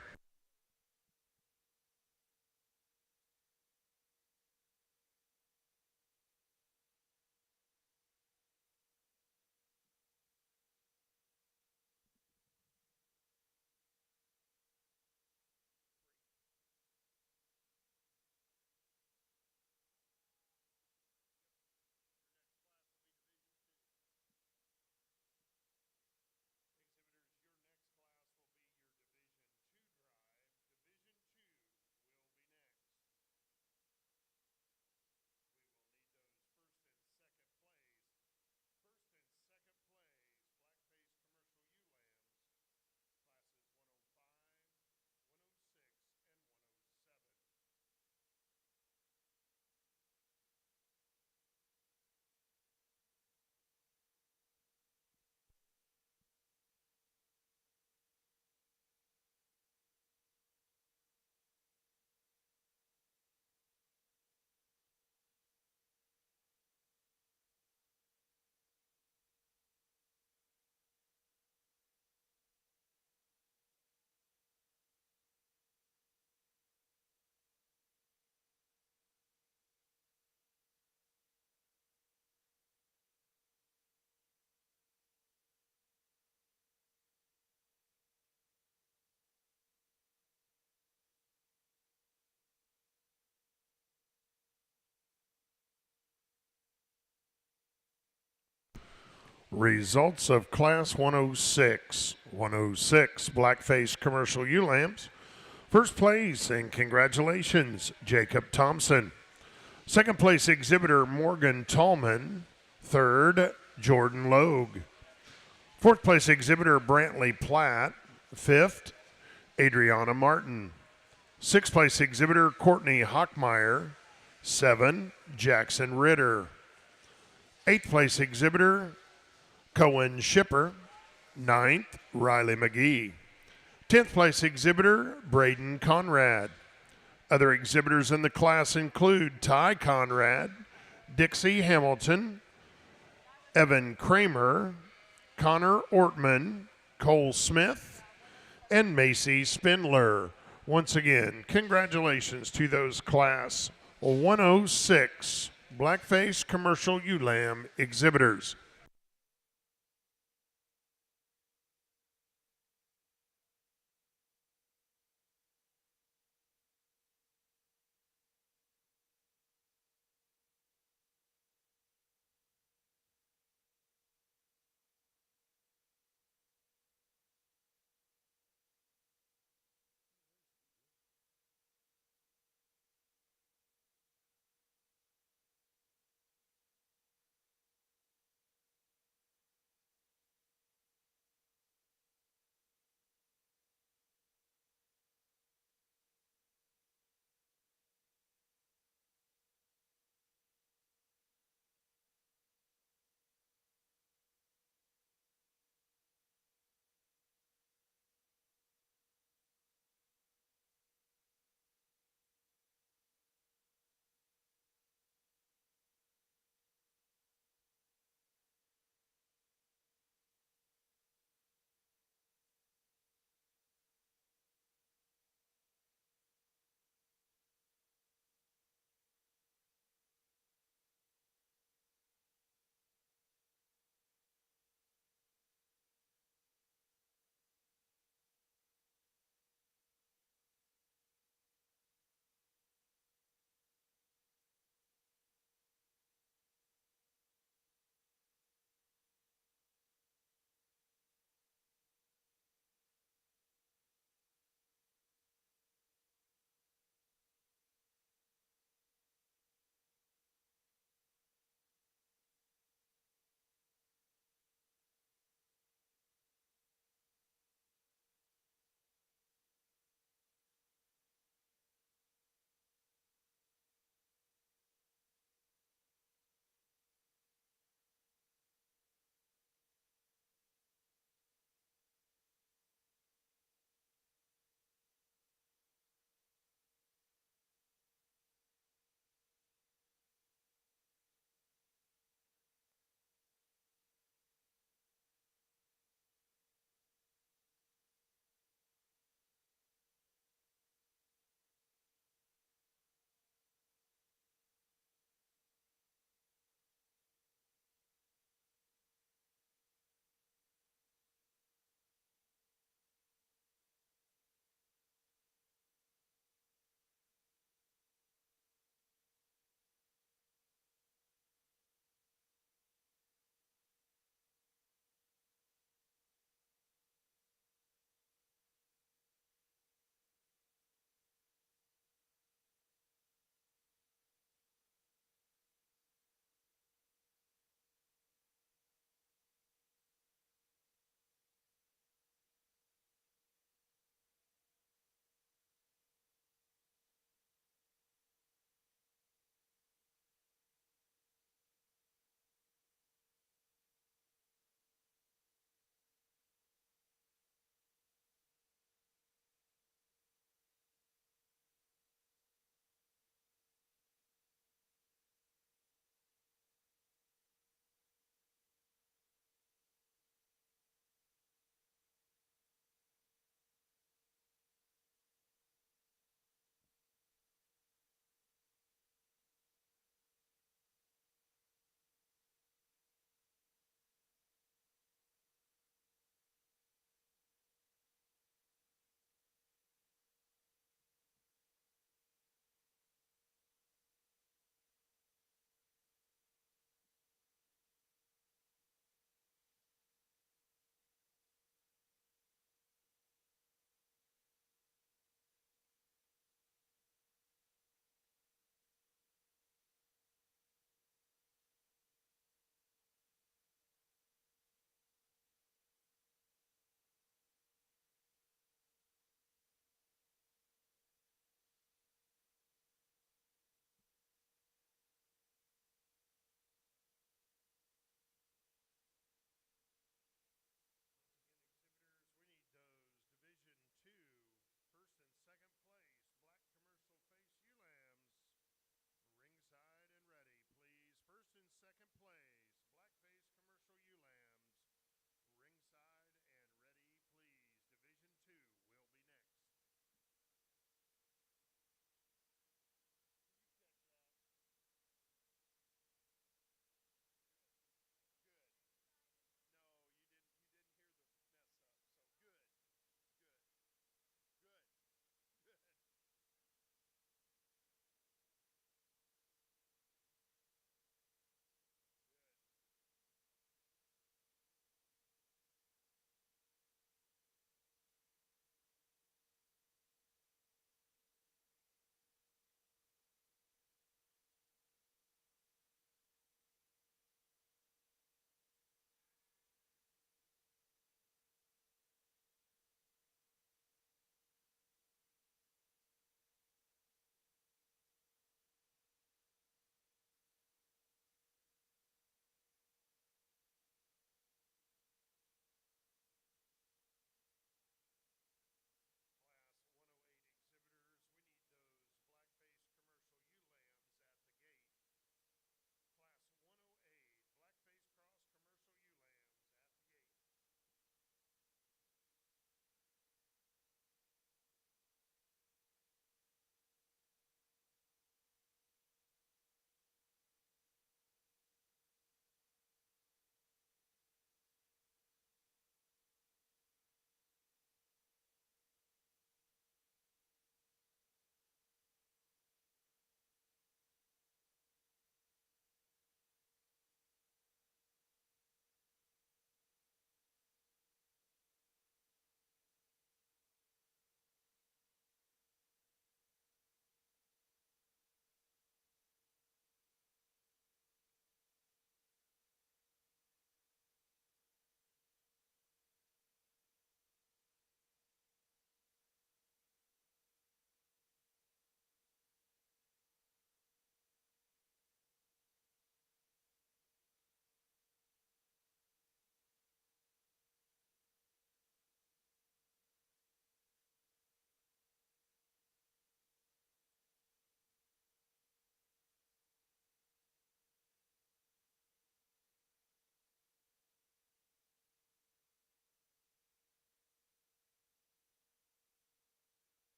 Results of Class 106. 106 Blackface Commercial Ewe Lambs. First place, and congratulations, Jacob Thompson. Second place exhibitor, Morgan Tallman. Third, Jordan Logue. Fourth place exhibitor, Brantley Platt. Fifth, Adriana Martin. Sixth place exhibitor, Courtney Hockmeyer. 7, Jackson Ritter. Eighth place exhibitor, Cohen Shipper. 9th, Riley McGee. 10th place exhibitor, Braden Conrad. Other exhibitors in the class include Ty Conrad, Dixie Hamilton, Evan Kramer, Connor Ortman, Cole Smith, and Macy Spindler. Once again, congratulations to those Class 106 Blackface Commercial Ewe Lamb exhibitors.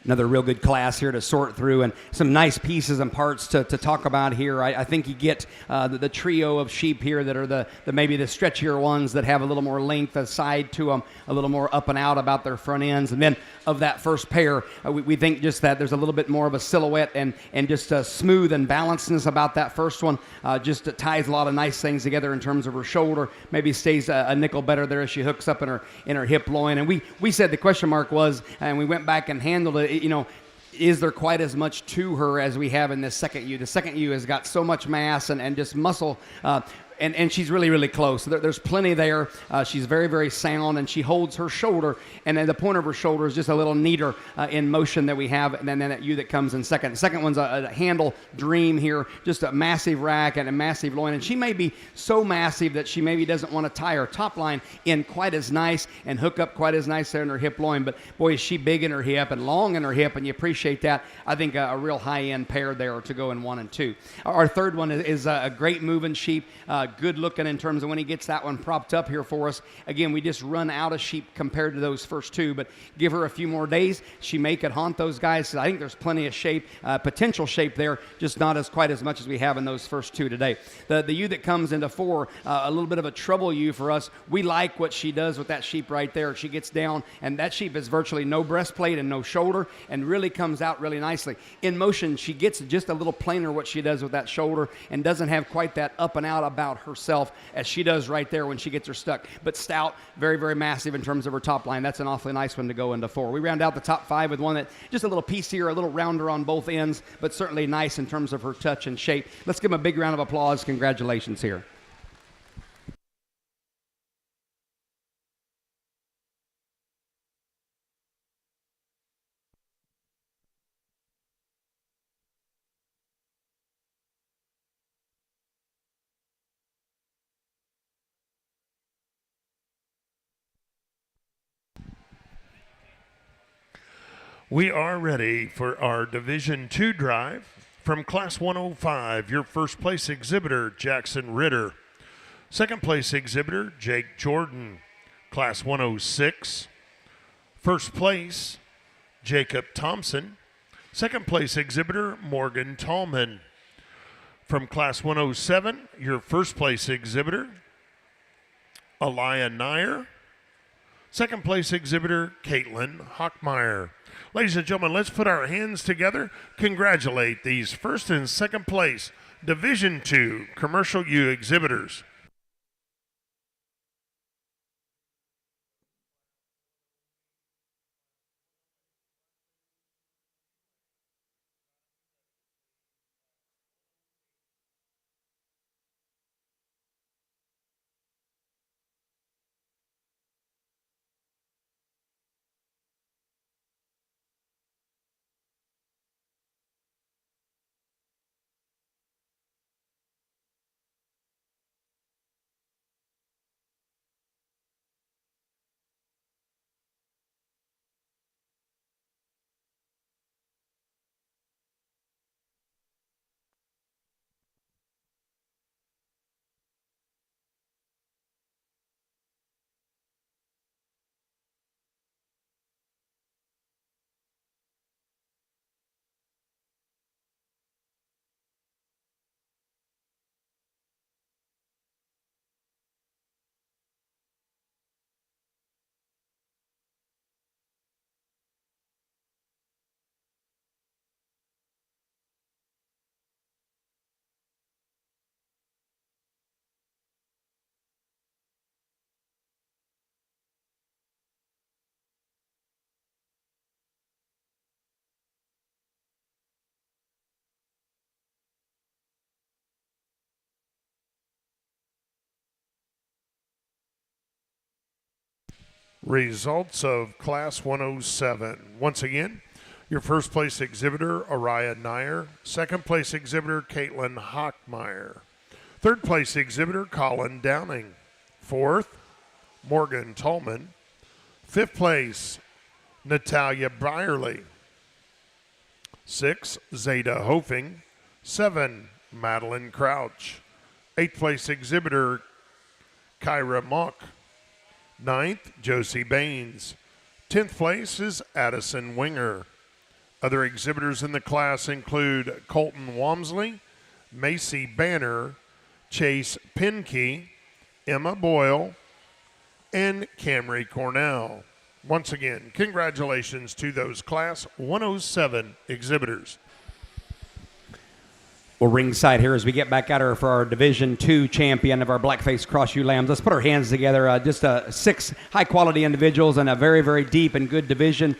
Another real good class here to sort through, and some nice pieces and parts to talk about here. I think you get the trio of sheep here that are the maybe the stretchier ones that have a little more length aside to them, a little more up and out about their front ends. And then of that first pair, we think just that there's a little bit more of a silhouette and just a smooth and balancedness about that first one. Just ties a lot of nice things together in terms of her shoulder. Maybe stays a nickel better there as she hooks up in her hip loin. And we said the question mark was, and we went back and handled it. Is there quite as much to her as we have in this second ewe? The second ewe has got so much mass and just muscle. And she's really, really close. There's plenty there. She's very, very sound, and she holds her shoulder, and then the point of her shoulder is just a little neater in motion that we have, and then that ewe that comes in second. The second one's a handle dream here, just a massive rack and a massive loin, and she may be so massive that she maybe doesn't want to tie her top line in quite as nice and hook up quite as nice there in her hip loin, but boy, is she big in her hip and long in her hip, and you appreciate that. I think a real high-end pair there to go in 1 and 2. Our third one is a great moving sheep, good looking in terms of when he gets that one propped up here for us. Again, we just run out of sheep compared to those first two, but give her a few more days. She may could haunt those guys. So I think there's plenty of shape, potential shape there, just not quite as much as we have in those first two today. The ewe that comes into 4, a little bit of a trouble ewe for us. We like what she does with that sheep right there. She gets down, and that sheep has virtually no breastplate and no shoulder, and really comes out really nicely. In motion, she gets just a little plainer what she does with that shoulder, and doesn't have quite that up and out about herself as she does right there when she gets her stuck. But stout, very, very massive in terms of her top line. That's an awfully nice one to go into 4. We round out the top 5 with one that just a little piecier, a little rounder on both ends, but certainly nice in terms of her touch and shape. Let's give them a big round of applause. Congratulations here. We are ready for our Division II drive. From Class 105, your first place exhibitor, Jackson Ritter. Second place exhibitor, Jake Jordan. Class 106, first place, Jacob Thompson. Second place exhibitor, Morgan Tallman. From Class 107, your first place exhibitor, Aliyah Nair. Second place exhibitor, Caitlin Hockmeyer. Ladies and gentlemen, let's put our hands together. Congratulate these first and second place Division II Commercial ewe exhibitors. Results of Class 107. Once again, your first place exhibitor, Aliyah Nair. Second place exhibitor, Caitlin Hockmeyer. Third place exhibitor, Colin Downing. Fourth, Morgan Tallman. Fifth place, Natalia Byerly. 6, Zeta Hofing. 7, Madeline Crouch. 8th place exhibitor, Kyra Mock. 9th, Josie Baines. 10th place is Addison Winger. Other exhibitors in the class include Colton Walmsley, Macy Banner, Chase Pinkey, Emma Boyle, and Camry Cornell. Once again, congratulations to those Class 107 exhibitors. Well, ringside here as we get back at her for our Division II champion of our Blackface Cross Ewe Lambs. Let's put our hands together. Just 6 high-quality individuals in a very, very deep and good division.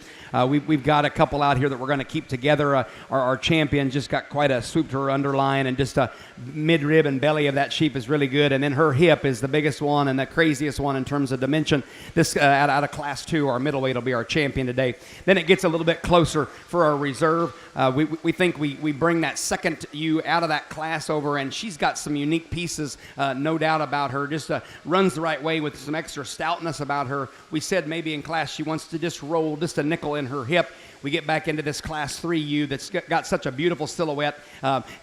We've got a couple out here that we're going to keep together. Our champion just got quite a swoop to her underline, and just a mid-rib and belly of that sheep is really good. And then her hip is the biggest one and the craziest one in terms of dimension. This out of Class 2, our middleweight will be our champion today. Then it gets a little bit closer for our reserve. We think we bring that second ewe out of that class over, and she's got some unique pieces, no doubt about her. Just runs the right way with some extra stoutness about her. We said maybe in class she wants to just roll just a nickel in her hip. We get back into this Class 3 ewe that's got such a beautiful silhouette.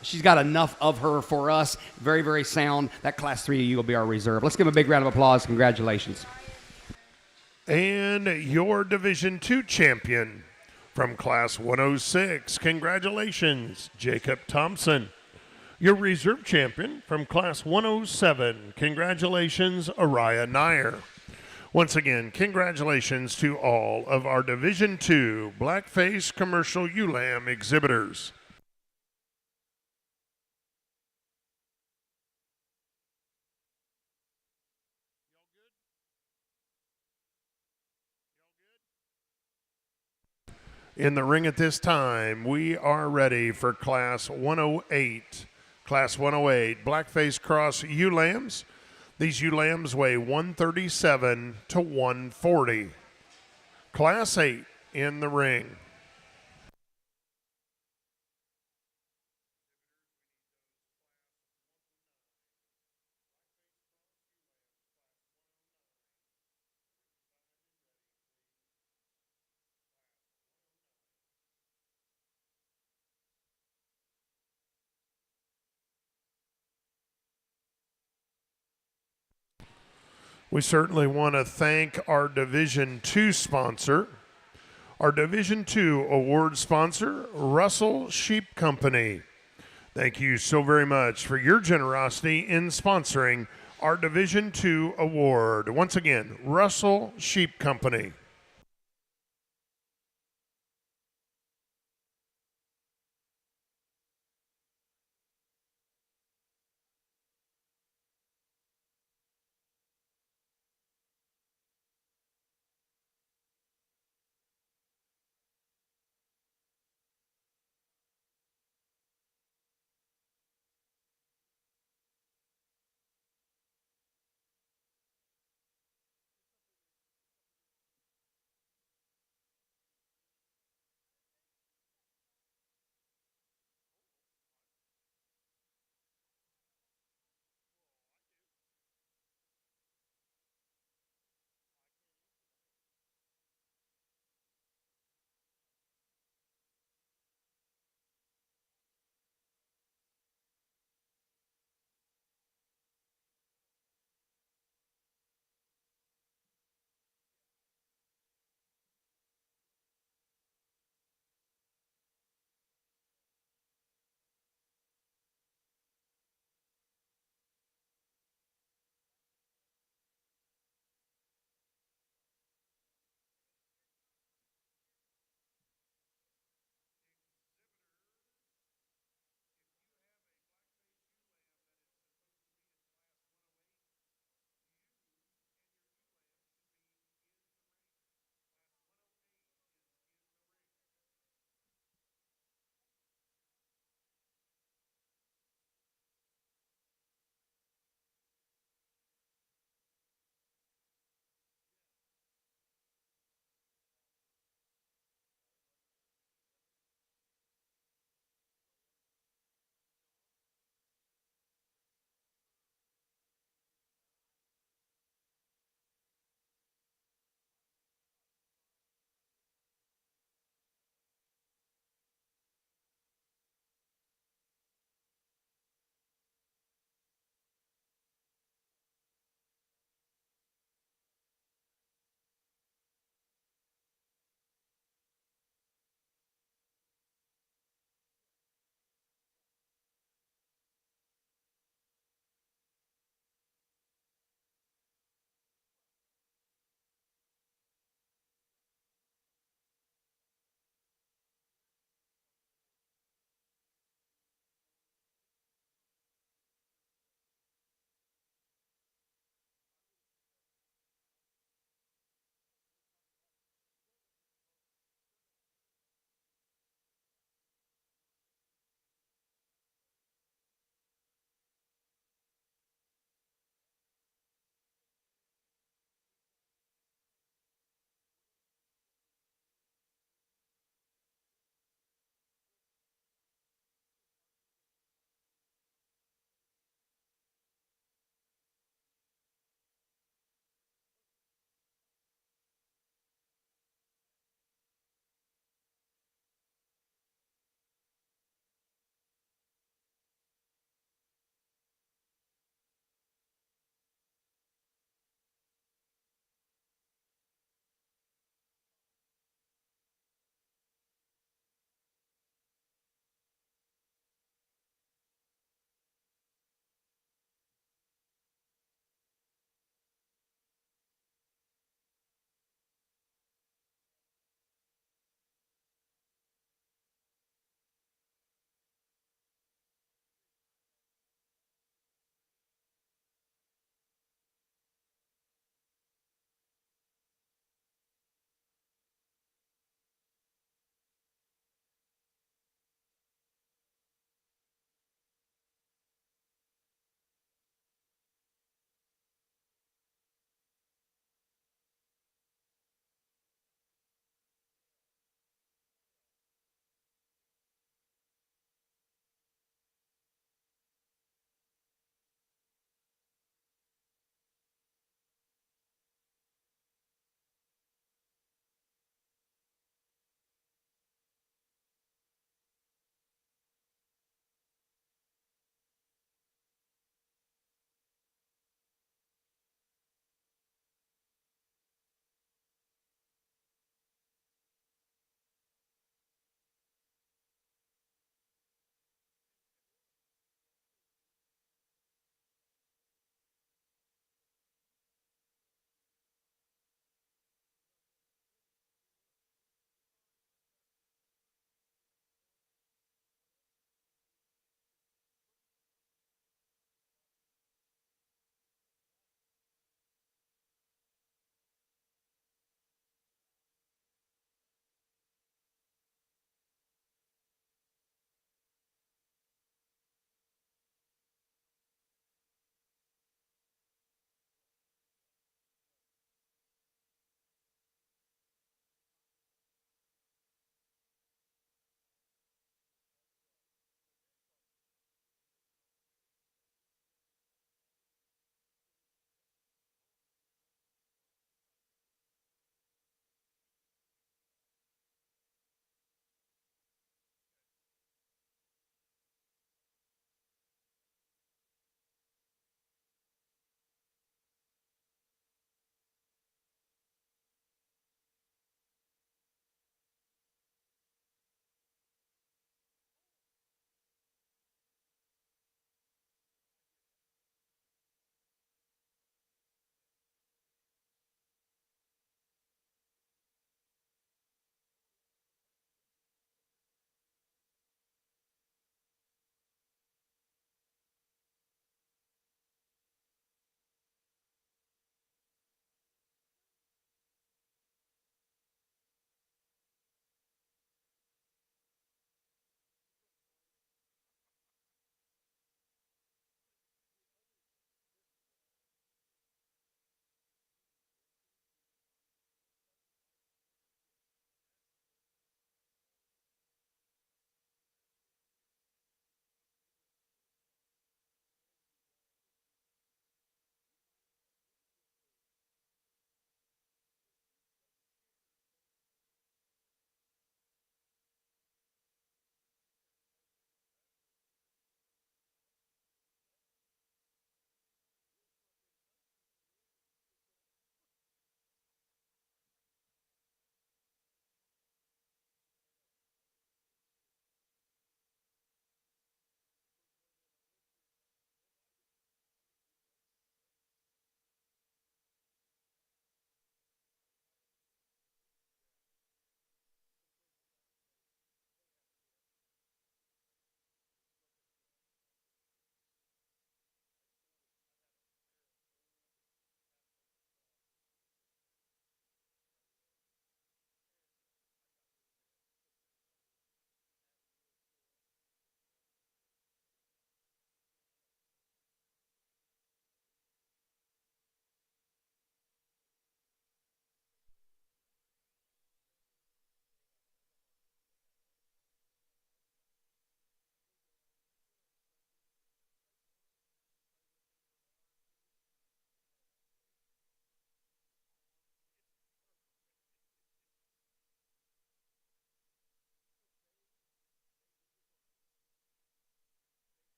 She's got enough of her for us. Very, very sound. That Class 3 ewe will be our reserve. Let's give a big round of applause. Congratulations. And your Division II champion from Class 106, congratulations, Jacob Thompson. Your reserve champion from Class 107, congratulations, Araya Nair. Once again, congratulations to all of our Division II Blackface Commercial Ewe Lamb exhibitors. In the ring at this time, we are ready for Class 108. Class 108 Blackface Cross Ewe Lambs. These ewe lambs weigh 137 to 140. Class 8 in the ring. We certainly want to thank our Division II sponsor, our Division II award sponsor, Russell Sheep Company. Thank you so very much for your generosity in sponsoring our Division II award. Once again, Russell Sheep Company.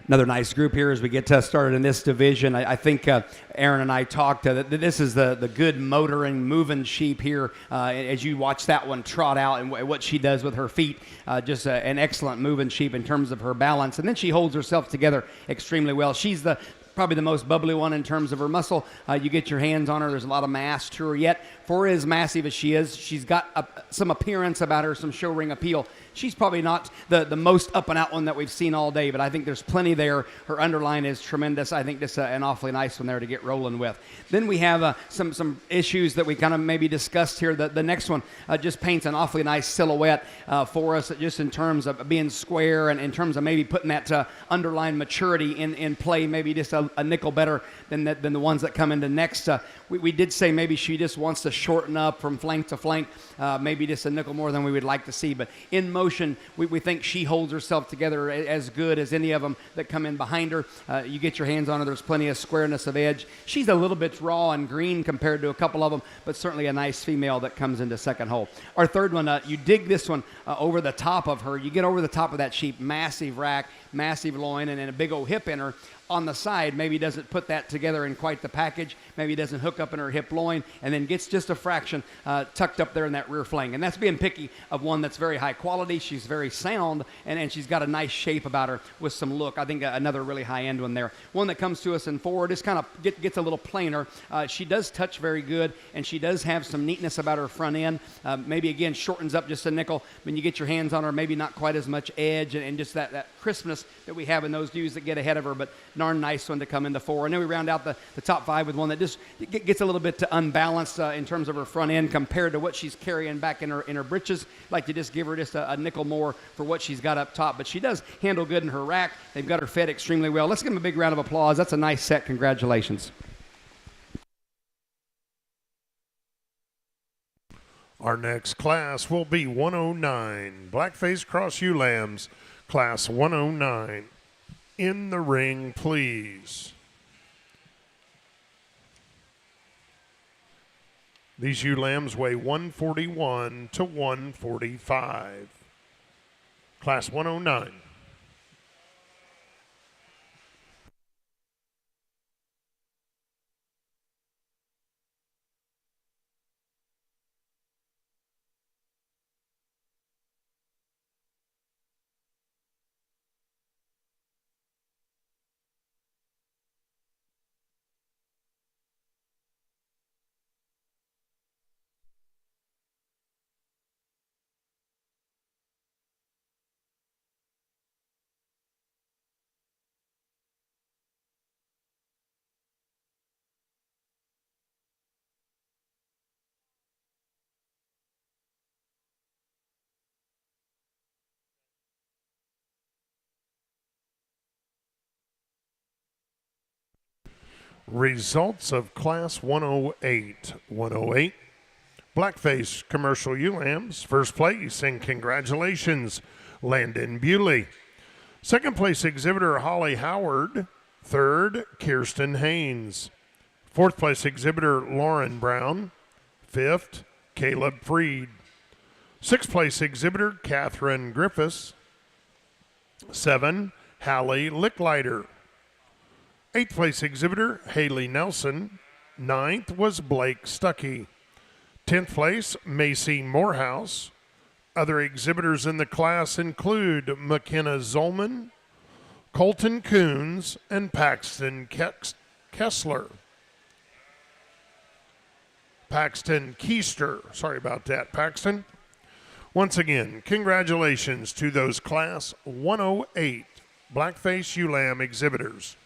Another nice group here as we get started in this division. I think Aaron and I talked that this is the good motoring, moving sheep here. As you watch that one trot out and what she does with her feet, just an excellent moving sheep in terms of her balance. And then she holds herself together extremely well. She's probably the most bubbly one in terms of her muscle. You get your hands on her. There's a lot of mass to her yet. For as massive as she is, she's got some appearance about her, some show ring appeal. She's probably not the most up and out one that we've seen all day, but I think there's plenty there. Her underline is tremendous. I think this an awfully nice one there to get rolling with. Then we have some issues that we kind of maybe discussed here. The next one just paints an awfully nice silhouette for us, just in terms of being square and in terms of maybe putting that underline maturity in play, maybe just a nickel better than the ones that come into next. We did say maybe she just wants to shorten up from flank to flank, maybe just a nickel more than we would like to see. But in motion, we think she holds herself together as good as any of them that come in behind her. You get your hands on her, there's plenty of squareness of edge. She's a little bit raw and green compared to a couple of them, but certainly a nice female that comes into second hole. Our third one, you dig this one over the top of her. You get over the top of that sheep, massive rack, massive loin, and then a big old hip in her. On the side, maybe doesn't put that together in quite the package, maybe doesn't hook up in her hip loin, and then gets just a fraction tucked up there in that rear flank. And that's being picky of one that's very high quality. She's very sound, and she's got a nice shape about her with some look. I think another really high-end one there. One that comes to us in forward is kind of gets a little plainer. She does touch very good, and she does have some neatness about her front end. Maybe, again, shortens up just a nickel. When you get your hands on her, maybe not quite as much edge and just that crispness that we have in those ewes that get ahead of her, but darn nice one to come into four. And then we round out the top five with one that just gets a little bit unbalanced in terms of her front end compared to what she's carrying back in her britches. Like to just give her just a nickel more for what she's got up top. But she does handle good in her rack. They've got her fed extremely well. Let's give them a big round of applause. That's a nice set. Congratulations. Our next class will be 109. Blackface Cross Ewe Lambs, class 109. In the ring, please. These ewe lambs weigh 141 to 145. Class 109. Results of Class 108. 108. Blackface Commercial Ewe Lambs, first place, and congratulations, Landon Bewley. Second place exhibitor, Holly Howard. Third, Kirsten Haynes. Fourth place exhibitor, Lauren Brown. Fifth, Caleb Freed. Sixth place exhibitor, Catherine Griffiths. 7, Hallie Licklider. Eighth place exhibitor, Haley Nelson. Ninth was Blake Stuckey. 10th place, Macy Morehouse. Other exhibitors in the class include McKenna Zolman, Colton Coons, and Paxton Kessler. Paxton Keister. Sorry about that, Paxton. Once again, congratulations to those Class 108 Blackface Ewe Lamb exhibitors.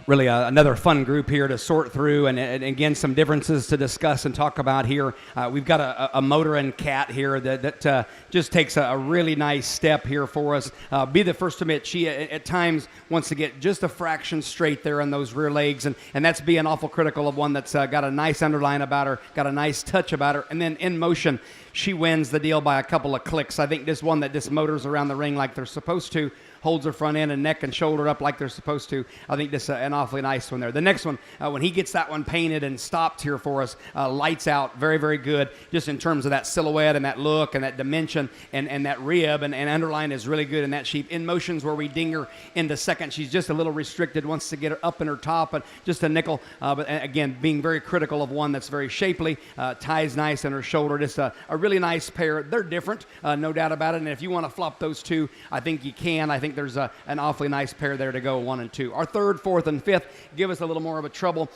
really another fun group here to sort through, and again, some differences to discuss and talk about here. We've got a motoring cat here that just takes a really nice step here for us. Be the first to admit, she at times wants to get just a fraction straight there on those rear legs, and that's being awful critical of one that's got a nice underline about her, got a nice touch about her, and then in motion, she wins the deal by a couple of clicks. I think this one that just motors around the ring like they're supposed to, holds her front end and neck and shoulder up like they're supposed to. I think this is an awfully nice one there. The next one, when he gets that one painted and stopped here for us, lights out, very, very good, just in terms of that silhouette and that look and that dimension and that rib and underline is really good in that sheep. In motions where we ding her into second, she's just a little restricted, wants to get her up in her top, and just a nickel. But again, being very critical of one that's very shapely, ties nice in her shoulder, just a really nice pair. They're different, no doubt about it, and if you want to flop those two, I think you can. I think there's an awfully nice pair there to go, 1 and 2. Our third, fourth, and fifth give us a little more of a trouble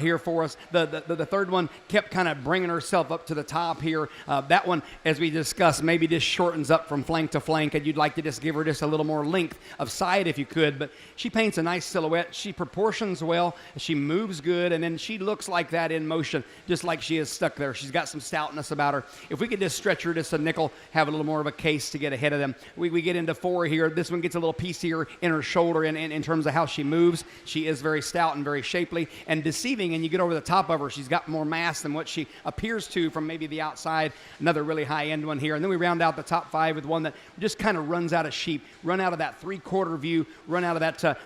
here for us. The third one kept kind of bringing herself up to the top here. That one, as we discussed, maybe just shortens up from flank to flank, and you'd like to just give her just a little more length of side if you could, but she paints a nice silhouette. She proportions well. She moves good, and then she looks like that in motion, just like she is stuck there. She's got some stoutness about her. If we could just stretch her just a nickel, have a little more of a case to get ahead of them. We get into 4 here. This one gets a little piecier in her shoulder in terms of how she moves. She is very stout and very shapely and deceiving, and you get over the top of her, she's got more mass than what she appears to from maybe the outside. Another really high-end one here. And then we round out the top 5 with one that just kind of runs out of sheep, run out of that 3/4 view, run out of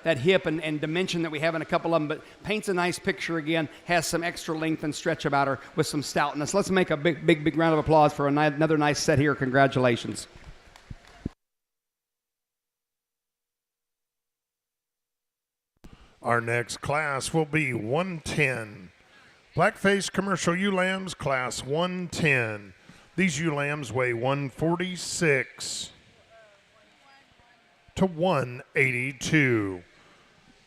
that hip and dimension that we have in a couple of them, but paints a nice picture again, has some extra length and stretch about her with some stoutness. Let's make a big round of applause for another nice set here. Congratulations. Our next class will be 110. Blackface commercial ewe lambs, class 110. These ewe lambs weigh 146 to 182.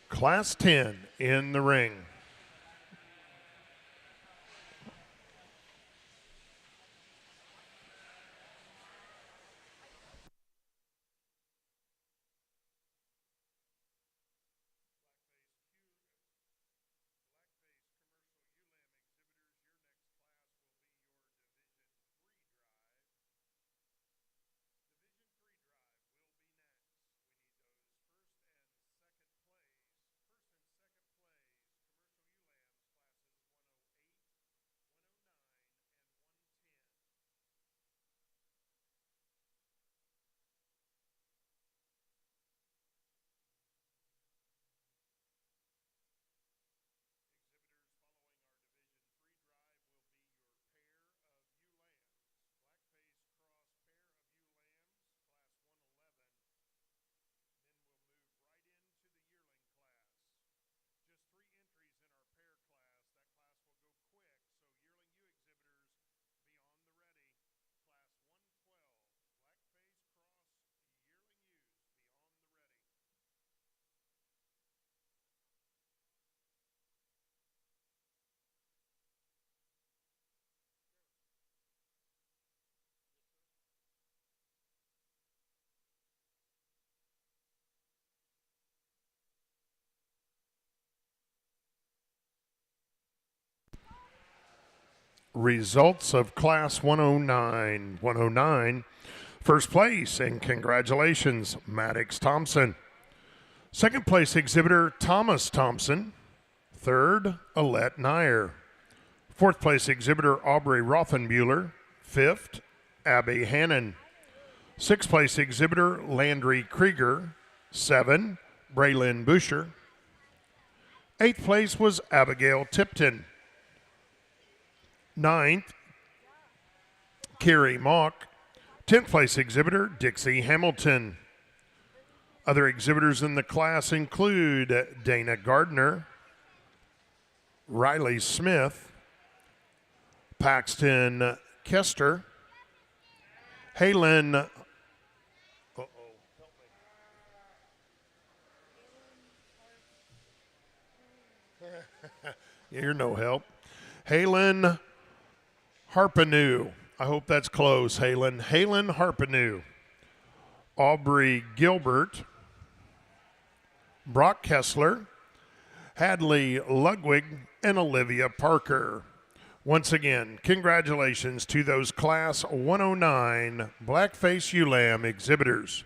Class 10 in the ring. Results of class 109. 109, first place, and congratulations, Maddox Thompson. Second place exhibitor, Thomas Thompson. Third, Alette Nyer. Fourth place exhibitor, Aubrey Rothenbuehler. Fifth, Abby Hannon. Sixth place exhibitor, Landry Krieger. 7, Braylon Busher. Eighth place was Abigail Tipton. 9th, Carrie Mock. 10th place exhibitor, Dixie Hamilton. Other exhibitors in the class include Dana Gardner, Riley Smith, Paxton Kester, Halen. You're no help. Halen Harpeneau. I hope that's close, Halen. Halen Harpeneau. Aubrey Gilbert. Brock Kessler. Hadley Ludwig, and Olivia Parker. Once again, congratulations to those Class 109 Blackface ewe lamb exhibitors.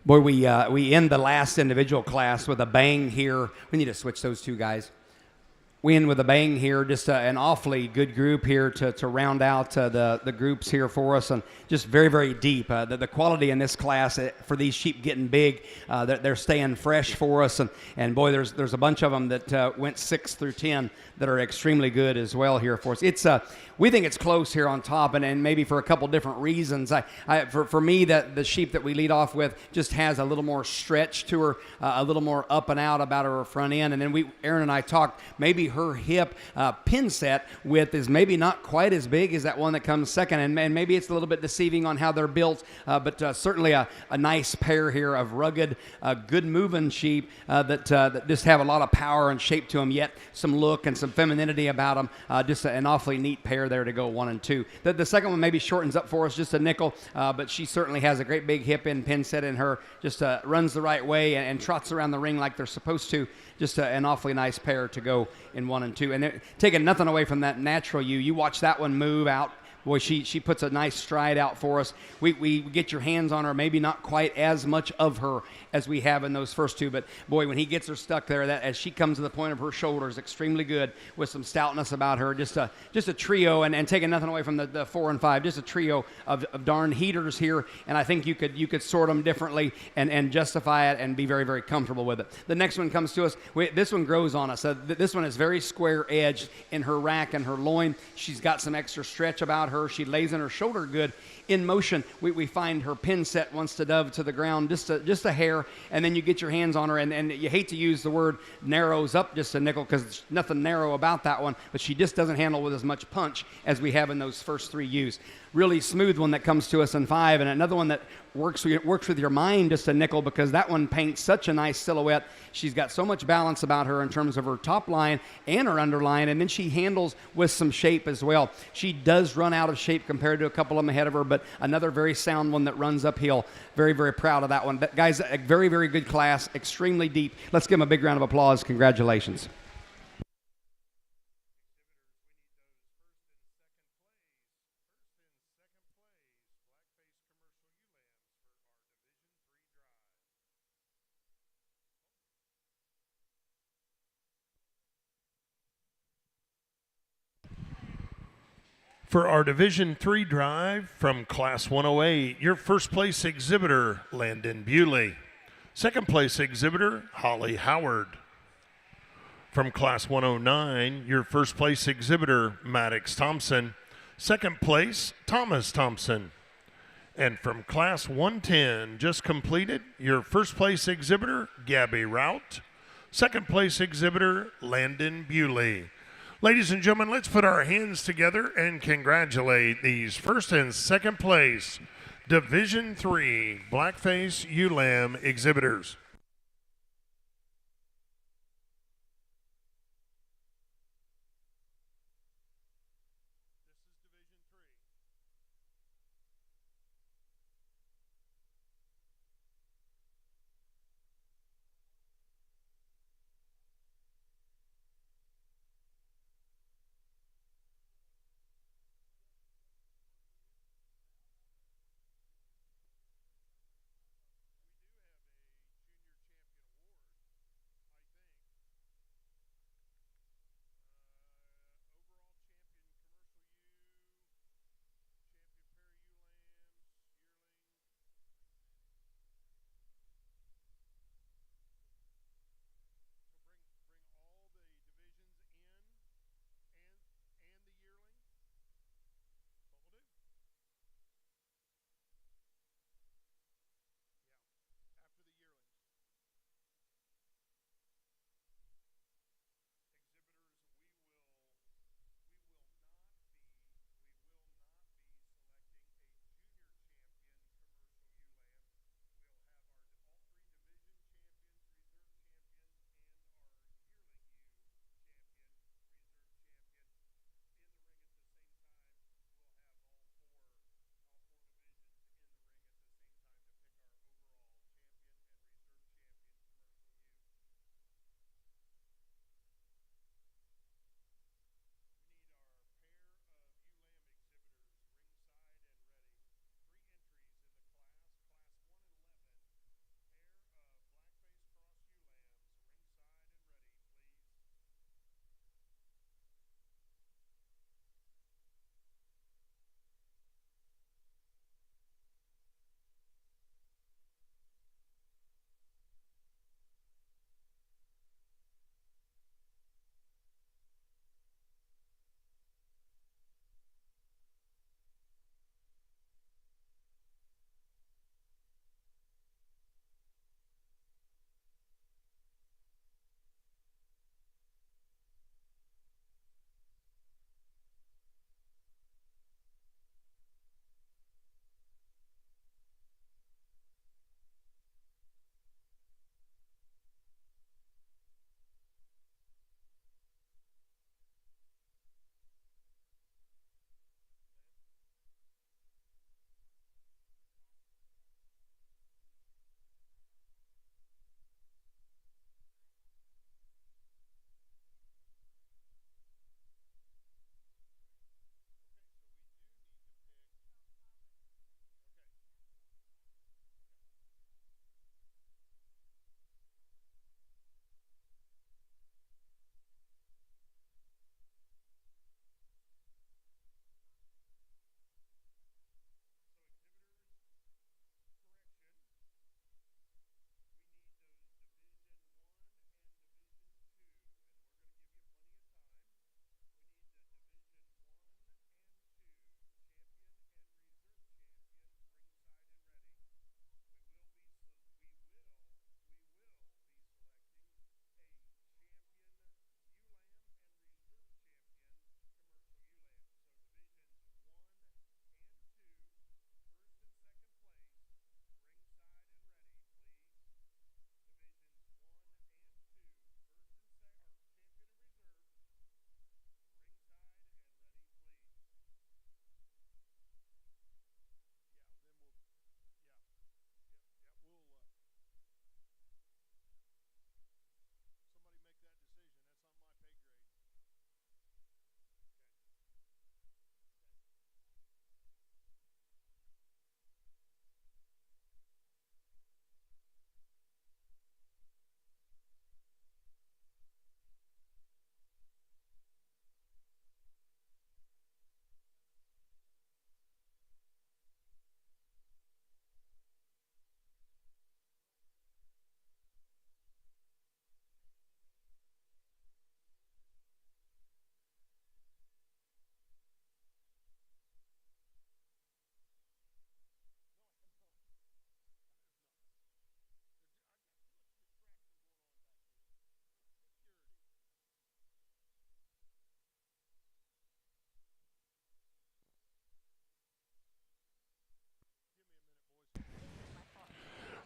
Boy, we end the last individual class with a bang here. We need to switch those two guys. We end with a bang here, just an awfully good group here to round out the groups here for us, and just very, very deep. The quality in this class for these sheep getting big, they're staying fresh for us, and boy, there's a bunch of them that went 6 through 10 that are extremely good as well here for us. We think it's close here on top, and maybe for a couple different reasons. For me, the sheep that we lead off with just has a little more stretch to her, a little more up and out about her front end, and then Aaron and I talked, maybe her hip pin set width is maybe not quite as big as that one that comes second, and maybe it's a little bit deceiving on how they're built, but certainly a nice pair here of rugged, good moving sheep that just have a lot of power and shape to them, yet some look and some femininity about them. Just an awfully neat pair there to go 1 and 2. The second one maybe shortens up for us just a nickel, but she certainly has a great big hip and pin set in her, just runs the right way and trots around the ring like they're supposed to. Just an awfully nice pair to go in 1 and 2. And taking nothing away from that natural ewe. You watch that one move out. Boy, she puts a nice stride out for us. We get your hands on her, maybe not quite as much of her as we have in those first two, but boy, when he gets her stuck there, that as she comes to the point of her shoulders, extremely good with some stoutness about her. Just a trio, and taking nothing away from the 4 and 5, just a trio of darn heaters here, and I think you could sort them differently and justify it and be very, very comfortable with it. The next one comes to us. This one grows on us. This one is very square edged in her rack and her loin. She's got some extra stretch about her. She lays in her shoulder good. In motion, we find her pin set wants to dove to the ground just a hair, and then you get your hands on her, and you hate to use the word narrows up just a nickel because there's nothing narrow about that one, but she just doesn't handle with as much punch as we have in those first 3 ewes. Really smooth one that comes to us in 5, and another one that works with your mind just a nickel because that one paints such a nice silhouette. She's got so much balance about her in terms of her top line and her underline, and then she handles with some shape as well. She does run out of shape compared to a couple of them ahead of her, but another very sound one that runs uphill. Very, very proud of that one. That guy's a very, very good class, extremely deep. Let's give him a big round of applause. Congratulations. For our Division 3 drive from Class 108, your first place exhibitor, Landon Bewley. Second place exhibitor, Holly Howard. From Class 109, your first place exhibitor, Maddox Thompson. Second place, Thomas Thompson. And from Class 110, just completed, your first place exhibitor, Gabby Rout. Second place exhibitor, Landon Bewley. Ladies and gentlemen, let's put our hands together and congratulate these first and second place Division 3 Blackface Ewe Lamb exhibitors.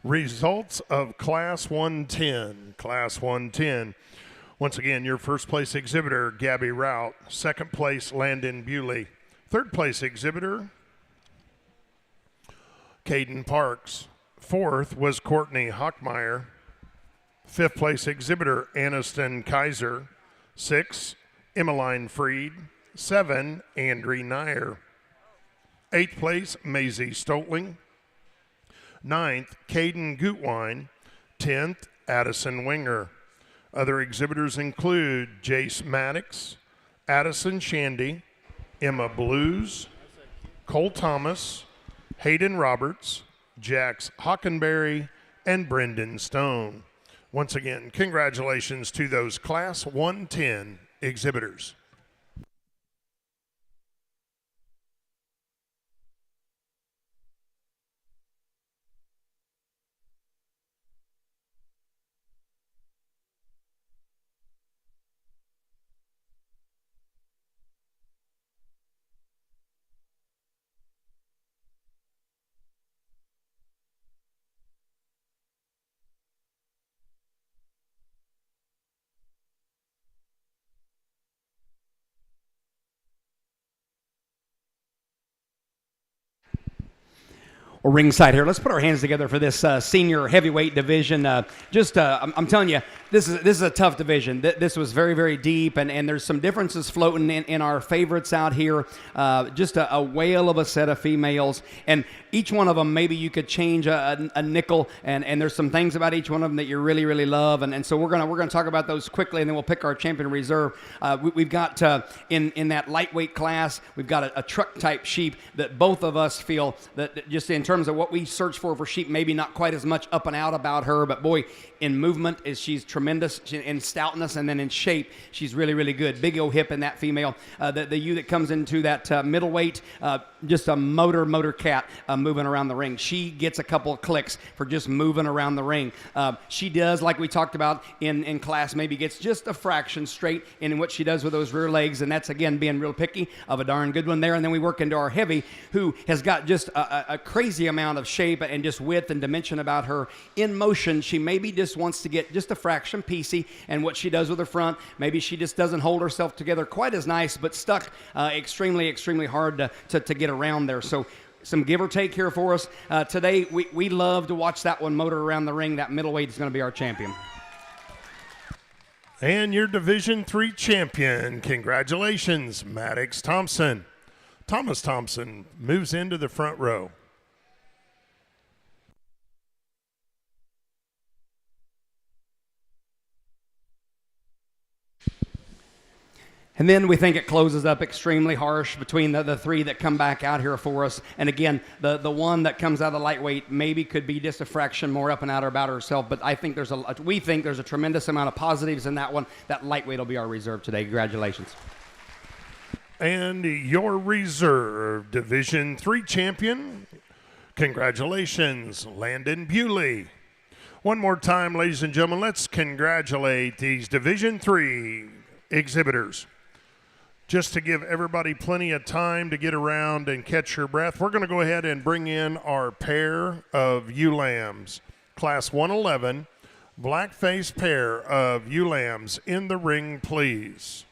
Results of Class 110. Class 110. Once again, your first place exhibitor, Gabby Rout. Second place, Landon Bewley. Third place exhibitor, Caden Parks. Fourth was Courtney Hockmeyer. Fifth place exhibitor, Aniston Kaiser. 6, Emmeline Freed. 7, Andrea Nyer. Eighth place, Maisie Stotling. 9th, Caden Gutwine. 10th, Addison Winger. Other exhibitors include Jace Maddox, Addison Shandy, Emma Blues, Cole Thomas, Hayden Roberts, Jax Hockenberry, and Brendan Stone. Once again, congratulations to those Class 110 exhibitors. Or ringside here. Let's put our hands together for this senior heavyweight division. I'm telling you, this is a tough division. This was very, very deep, and there's some differences floating in our favorites out here. Just a whale of a set of females, and each one of them, maybe you could change a nickel, and there's some things about each one of them that you really, really love, and so we're gonna talk about those quickly, and then we'll pick our champion reserve. We've got in that lightweight class, we've got a truck type sheep that both of us feel that just in terms of what we search for sheep, maybe not quite as much up and out about her, but boy, in movement she's tremendous, in stoutness, and then in shape she's really, really good. Big old hip in that female. The ewe that comes into that middleweight, just a motor cat moving around the ring. She gets a couple of clicks for just moving around the ring. She does, like we talked about in class, maybe gets just a fraction straight in what she does with those rear legs, and that's again being real picky of a darn good one there. And then we work into our heavy, who has got just a crazy amount of shape and just width and dimension about her. In motion, she maybe just wants to get just a fraction piecey, and what she does with her front, maybe she just doesn't hold herself together quite as nice, but stuck extremely hard to get around there. So some give or take here for us. Today, we love to watch that one motor around the ring. That middleweight is going to be our champion. And your Division III champion, congratulations, Maddox Thompson. Thomas Thompson moves into the front row. And then we think it closes up extremely harsh between the three that come back out here for us. And again, the one that comes out of the lightweight maybe could be just a fraction more up and out or about herself. But I think we think there's a tremendous amount of positives in that one. That lightweight will be our reserve today. Congratulations. And your reserve Division III champion, congratulations, Landon Bewley. One more time, ladies and gentlemen, let's congratulate these Division III exhibitors. Just to give everybody plenty of time to get around and catch your breath, we're going to go ahead and bring in our pair of ewe lambs. Class 111, black-faced pair of ewe lambs in the ring, please.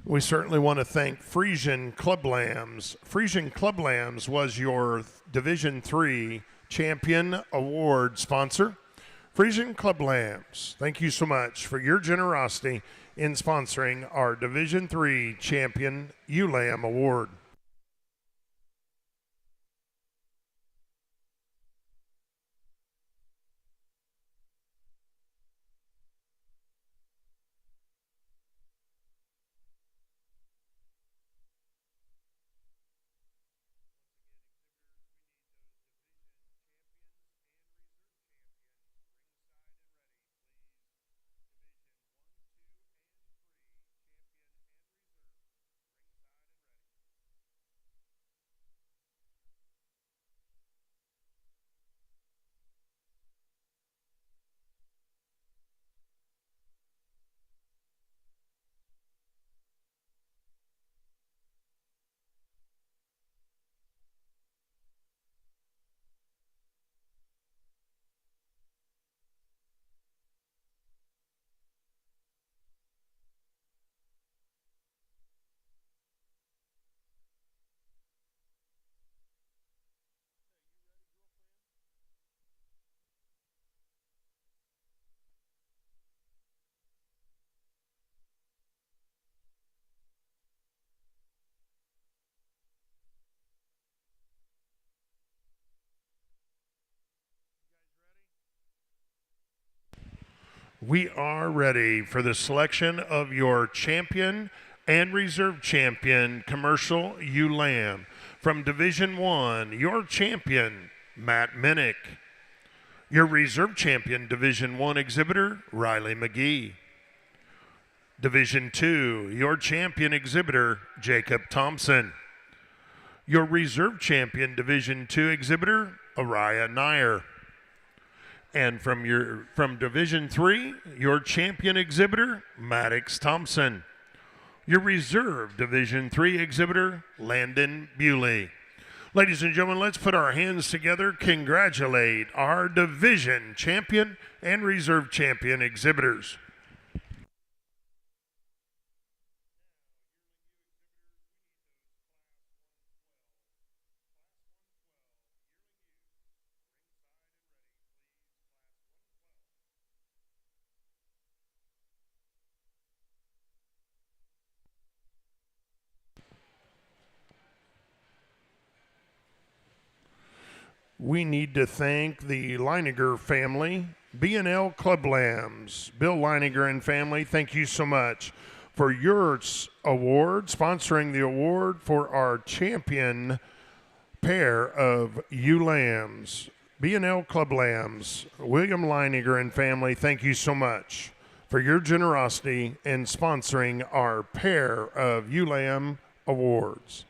We certainly want to thank Frisian Club Lambs. Frisian Club Lambs was your Division III Champion Award sponsor. Frisian Club Lambs, thank you so much for your generosity in sponsoring our Division III Champion Ewe Lamb Award. We are ready for the selection of your champion and reserve champion commercial ewe lamb. From Division I, your champion, Matt Minnick. Your reserve champion, Division I exhibitor, Riley McGee. Division II, your champion exhibitor, Jacob Thompson. Your reserve champion, Division II exhibitor, Araya Nair. And from Division III, your champion exhibitor, Maddox Thompson. Your reserve Division III exhibitor, Landon Bewley. Ladies and gentlemen, let's put our hands together, congratulate our division champion and reserve champion exhibitors. We need to thank the Leininger family, B&L Club Lambs. Bill Leininger and family, thank you so much for your award, sponsoring the award for our champion pair of ewe lambs. B&L Club Lambs, William Leininger and family, thank you so much for your generosity in sponsoring our pair of ewe lamb awards.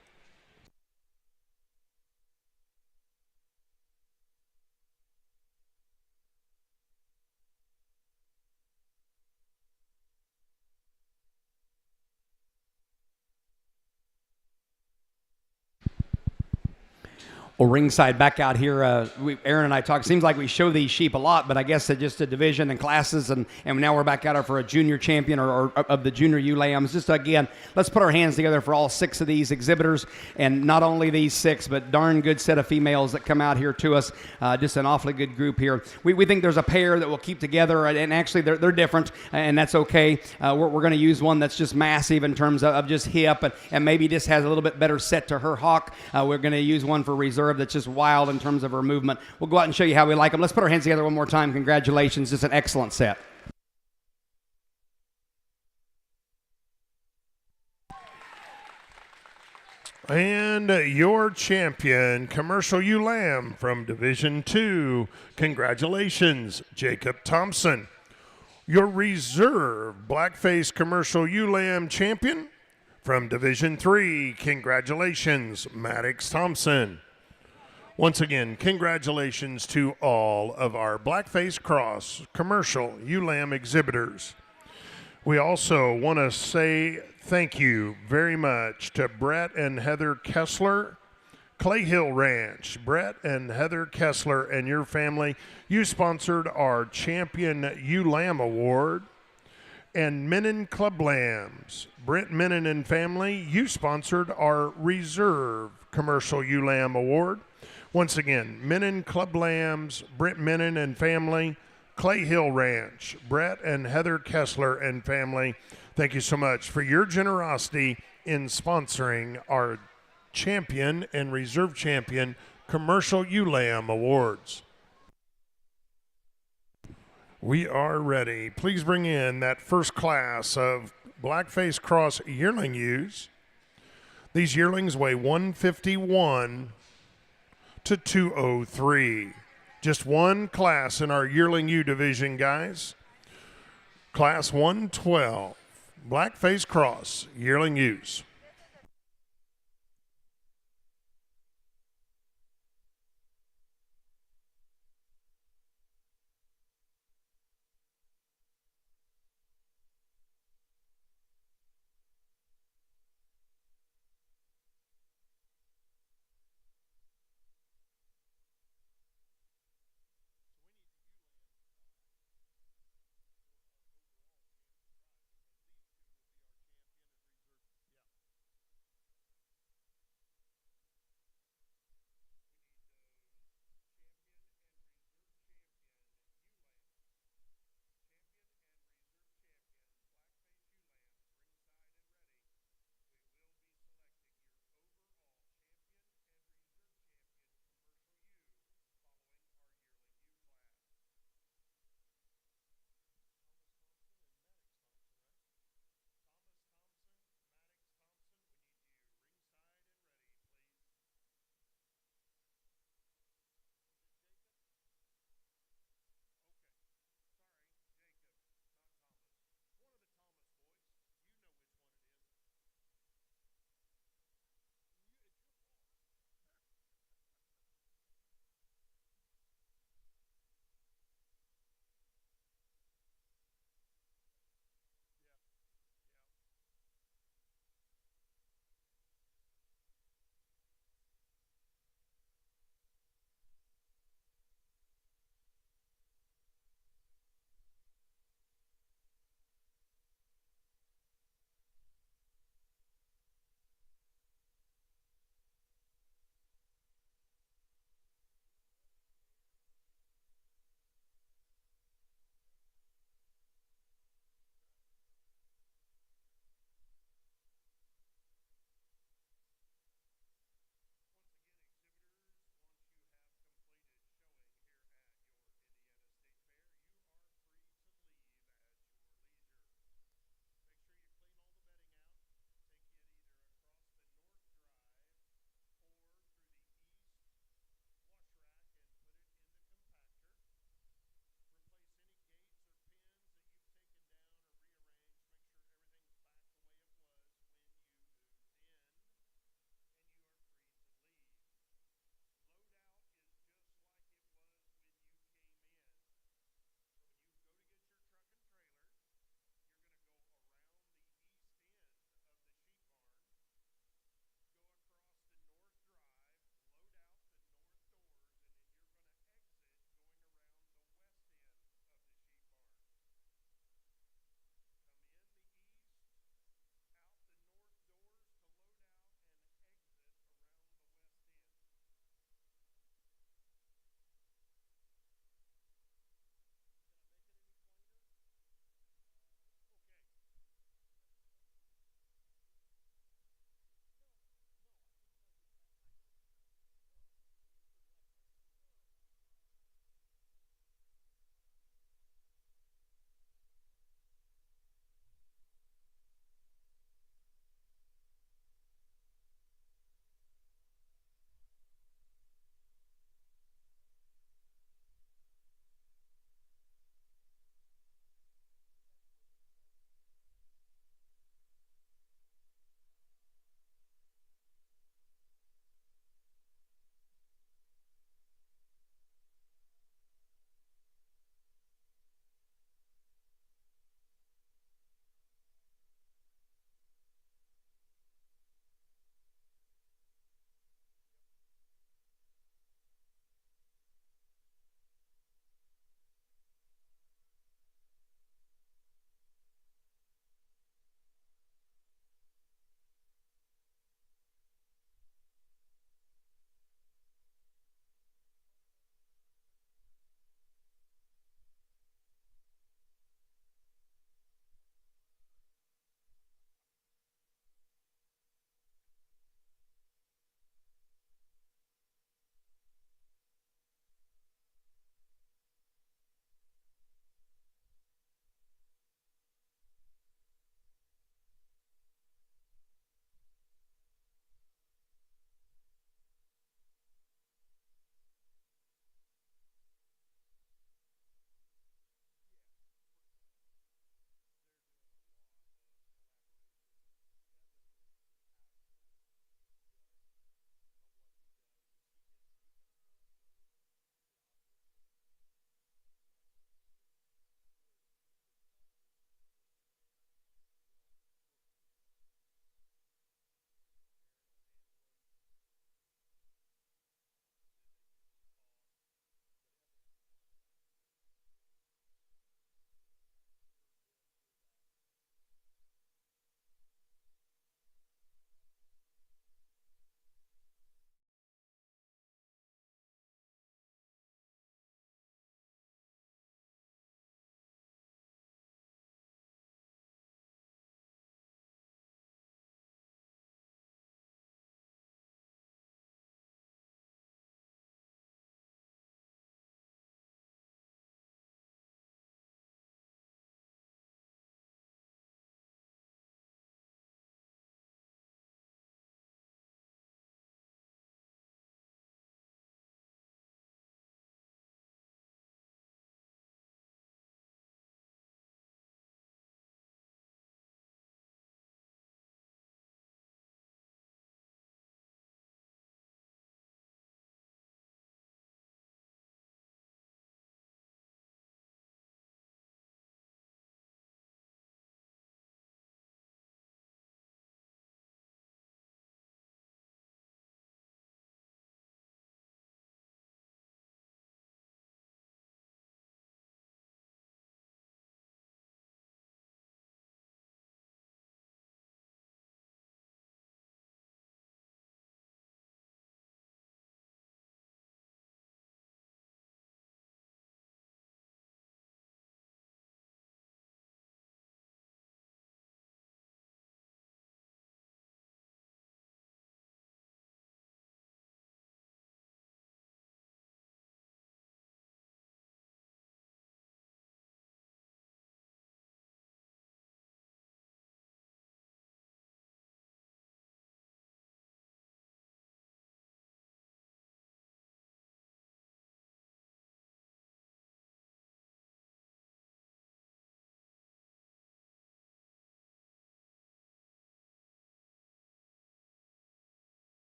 Well, ringside back out here, Aaron and I talk. Seems like we show these sheep a lot, but I guess they're just a division and classes, and now we're back out here for a junior champion or of the junior ewe lambs. Just again, let's put our hands together for all 6 of these exhibitors, and not only these 6, but darn good set of females that come out here to us. Just an awfully good group here. We think there's a pair that we'll keep together, and actually they're different, and that's okay. We're going to use one that's just massive in terms of just hip, and maybe just has a little bit better set to her hock. We're going to use one for reserve that's just wild in terms of her movement. We'll go out and show you how we like them. Let's put our hands together one more time. Congratulations. Just an excellent set. And your champion, commercial ewe lamb from Division II. Congratulations, Jacob Thompson. Your reserve blackface commercial ewe lamb champion from Division III. Congratulations, Maddox Thompson. Once again, congratulations to all of our Blackface Cross commercial ewe lamb exhibitors. We also want to say thank you very much to Brett and Heather Kessler, Clay Hill Ranch. Brett and Heather Kessler and your family, you sponsored our Champion Ewe Lamb Award. and Menon Club Lambs. Brent Menon and family, you sponsored our Reserve Commercial Ewe Lamb Award. Once again, Menon Club Lambs, Brent Menon and family, Clay Hill Ranch, Brett and Heather Kessler and family. Thank you so much for your generosity in sponsoring our champion and reserve champion Commercial Ewe Lamb Awards. We are ready. Please bring in that first class of Blackface Cross yearling ewes. These yearlings weigh 151 to 203. Just one class in our yearling ewe division, guys. Class 112, Blackface Cross yearling ewes.